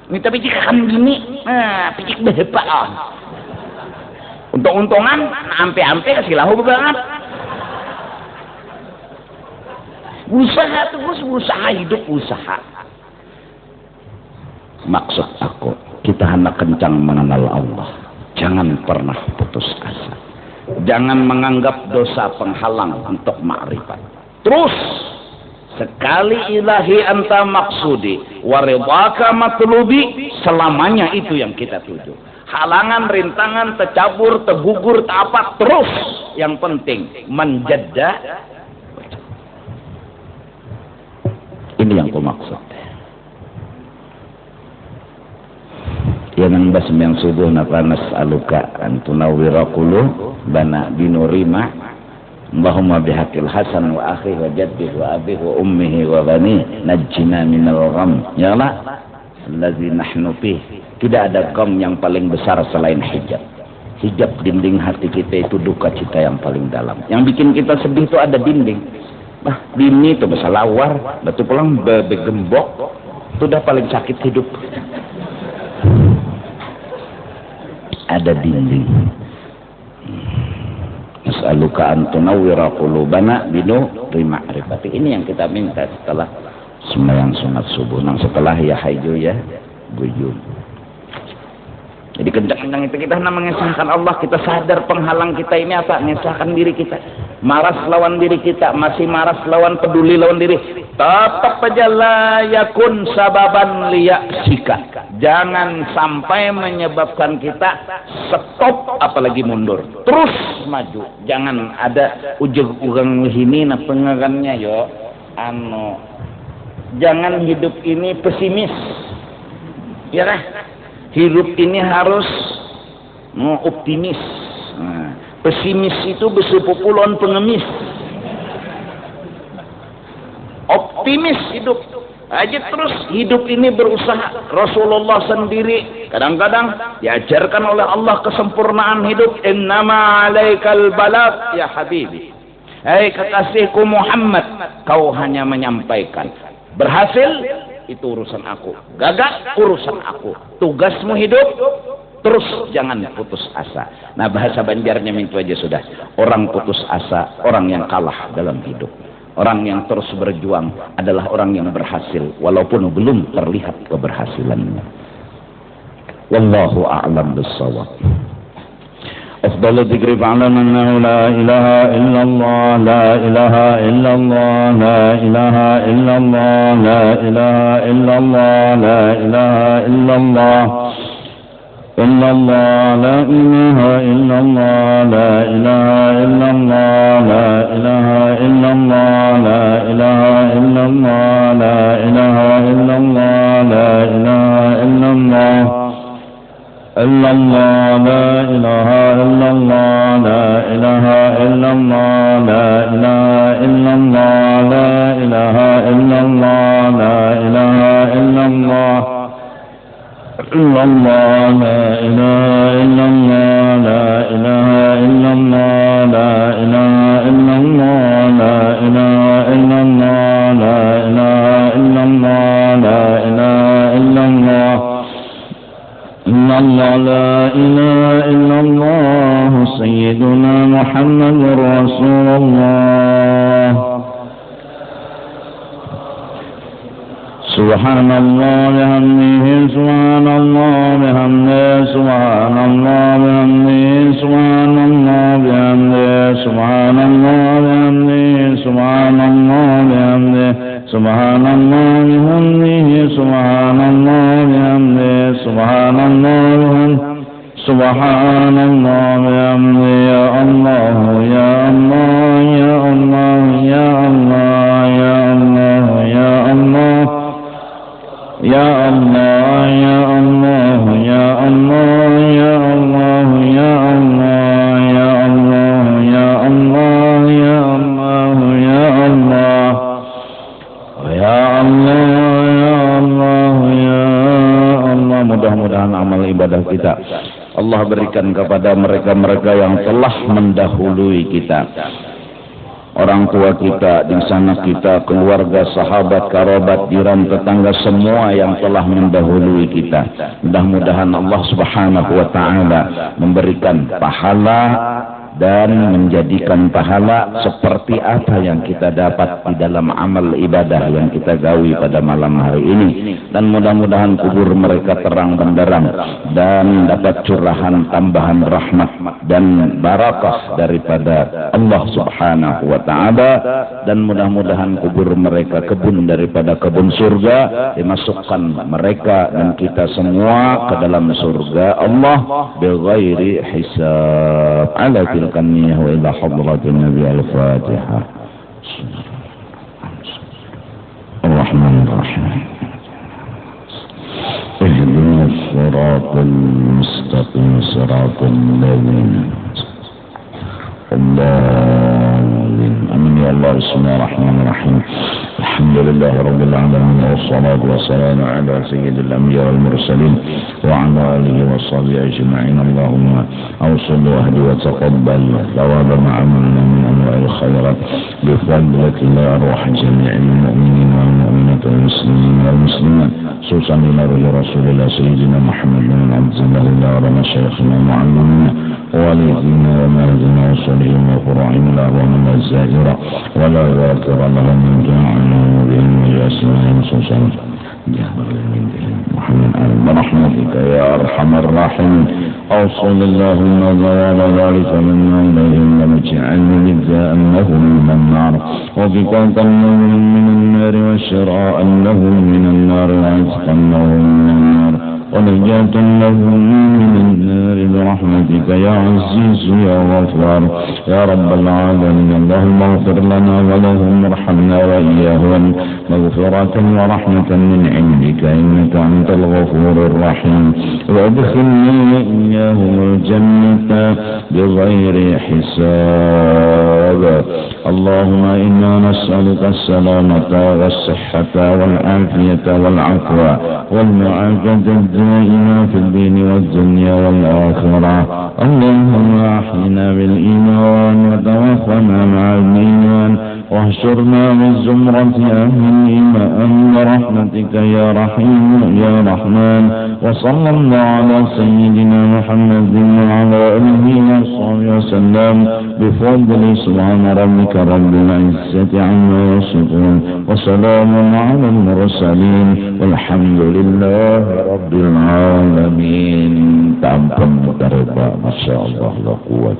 Minta pijik kakam gini. Nah, pijik behebat lah. Untung-untungan, ampe-ampe kasih lahu banget. Usaha terus, usaha hidup, usaha. Maksud aku, kita hendak kencang mengenal Allah. Jangan pernah putus asa. Jangan menganggap dosa penghalang untuk ma'rifat. Terus, sekali ilahi anta maksudi, waridaka matlubi, selamanya itu yang kita tuju. Halangan, rintangan, tercabur, tergugur, tak apa, terus. Yang penting, menjada. Ini yang ku maksud. Ya nang basmi yang subuh napa nas'aluka an tunawwira qulubana binurima Allahumma bihaqil hasan wa akhihi wa jaddihi wa abihi wa ummihi wa bani najjina minal gham ya Allah allazi nahnu fih. Tidak ada gham yang paling besar selain hijab. Hijab dinding hati kita itu duka cita yang paling dalam. Yang bikin kita sedih itu ada dinding. Bah, bini itu bisa lawar, batu pulang begembok, itu udah paling sakit hidup. Ada dinding. Nas'aluka an tunawwira qulubana binuri ma'rifati. Ini yang kita minta setelah sembahyang sunat subuh. Nang setelah ya haijo ya bujum. Jadi kencang-kencang itu kita hendak mengesahkan Allah. Kita sadar penghalang kita ini apa? Mengesahkan diri kita. Maras lawan diri kita. Masih maras lawan peduli lawan diri. Tetap aja la yakun sababan liyaksika. Jangan sampai menyebabkan kita stop apalagi mundur. Terus maju. Jangan ada ujung-ujung ini nah pengarannya yo. Jangan hidup ini pesimis. Ya lah. Hidup ini harus optimis. Nah, pesimis itu bersepupulon pengemis. Optimis hidup. Aja terus hidup ini berusaha. Rasulullah sendiri kadang-kadang diajarkan oleh Allah kesempurnaan hidup. Innama alaikal balagh ya habibi. Hai kekasihku Muhammad, kau hanya menyampaikan. Berhasil itu urusan aku, gagal urusan aku. Tugasmu hidup, terus jangan putus asa. Nah bahasa Banjarnya itu aja sudah. Orang putus asa, orang yang kalah dalam hidup. Orang yang terus berjuang adalah orang yang berhasil, walaupun belum terlihat keberhasilannya. Wallahu a'lam bissawab. أفضل الذكر فاعلم أنه لا إله إلا الله لا إله إلا الله لا إله إلا الله لا إله إلا الله لا إله إلا الله إلا الله لا إله إلا الله لا إله إلا الله لا إله إلا الله لا إله إلا الله لا إله إلا الله لا إله إلا الله إلا الله لا إله إلا الله لا إله إلا الله لا إله إلا الله لا إله إلا الله لا إله إلا الله إلا الله لا إله إلا الله لا إله إلا الله لا إله إلا الله لا إله إلا الله لا إله إلا الله لا إله إلا الله إلا الله لا إله إلا الله سيدنا محمد رسول الله سبحان الله بحمده سبحان الله بحمده سبحان الله بحمده سبحان الله بحمده سبحان الله بحمده سبحان الله بحمده سبحان الله بحمده سبحان الله بحمده سبحان الله بحمده سبحان الله بحمده يا الله يا الله يا الله يا الله يا الله يا الله يا الله يا الله يا الله يا الله يا الله يا الله يا الله يا الله يا الله ya Allah ya Allah. Mudah-mudahan amal ibadah kita Allah berikan kepada mereka-mereka yang telah mendahului kita, orang tua kita, di sana kita, keluarga, sahabat, kerabat, jiran, tetangga, semua yang telah mendahului kita. Mudah-mudahan Allah Subhanahu wa taala memberikan pahala dan menjadikan pahala seperti apa yang kita dapat di dalam amal ibadah yang kita gawi pada malam hari ini, dan mudah-mudahan kubur mereka terang benderang dan dapat curahan tambahan rahmat dan barakah daripada Allah Subhanahu wa taala, dan mudah-mudahan kubur mereka kebun daripada kebun surga, dimasukkan mereka dan kita semua ke dalam surga Allah bighairi hisab. Ala tilkaniyah wa ila hadratin Nabi al-Fatihah. Ar-Rahmanir-Rahim. Ihdinas siratal mustaqim, siratal ladzina Amin. Ya Allah. Bismillahirrahmanirrahim. Alhamdulillah rabbil alamin, wassalatu wassalamu ala sayyidil anbiya wal mursalin wa ala alihi wa sahbihi ajma'in. Allahumma awsil wa hdi wa taqabbal thawab ma amalna min anwa'il khairat bi fadlika ya arwah jami'il mu'minin wal mu'minat wal muslimin wal muslimat, khususan ila Rasulillah sayyidina Muhammad bin Abdullah wa masyayikhina mu'allimina والدينا ومالدنا وصلينا وفرعنا ومن الزائرة ولا ذاكر لها من جمعنا وبهم وجاسمين صوصا محمد برحمتك يا أرحم الراحمين. أوصل اللهم ضوال ذلك مما إليهم واجعلني جزاء لهم من النار وفكاك لهم من النار وشراء لهم من النار وعتقا لهم من النار ونجاة لهم من النار برحمتك يا عزيز يا غفار يا رب العالمين. اللهم اغفر لنا ولهم وارحمنا وإياهم مغفرة ورحمة من عندك إنك أنت الغفور الرحيم، وادخلني وإياهم الجنة بغير حساب. اللهم إنا نسألك السلامة والصحة والعافية والعفو والمعافاة الدائمة في الدين والدنيا والآخرة. اللهم أحينا بالإيمان وتوفنا مع الإيمان واحشرنا بالزمرة أهل الإيمان برحمتك يا رحيم يا رحمن. وصلى الله على سيدنا محمد وعلى آله وصحبه وسلم بفضل سبحان ربك رب العزة عما يصفون وسلام على المرسلين والحمد لله رب العالمين. Tampun terba, Masya Allah, la quwwata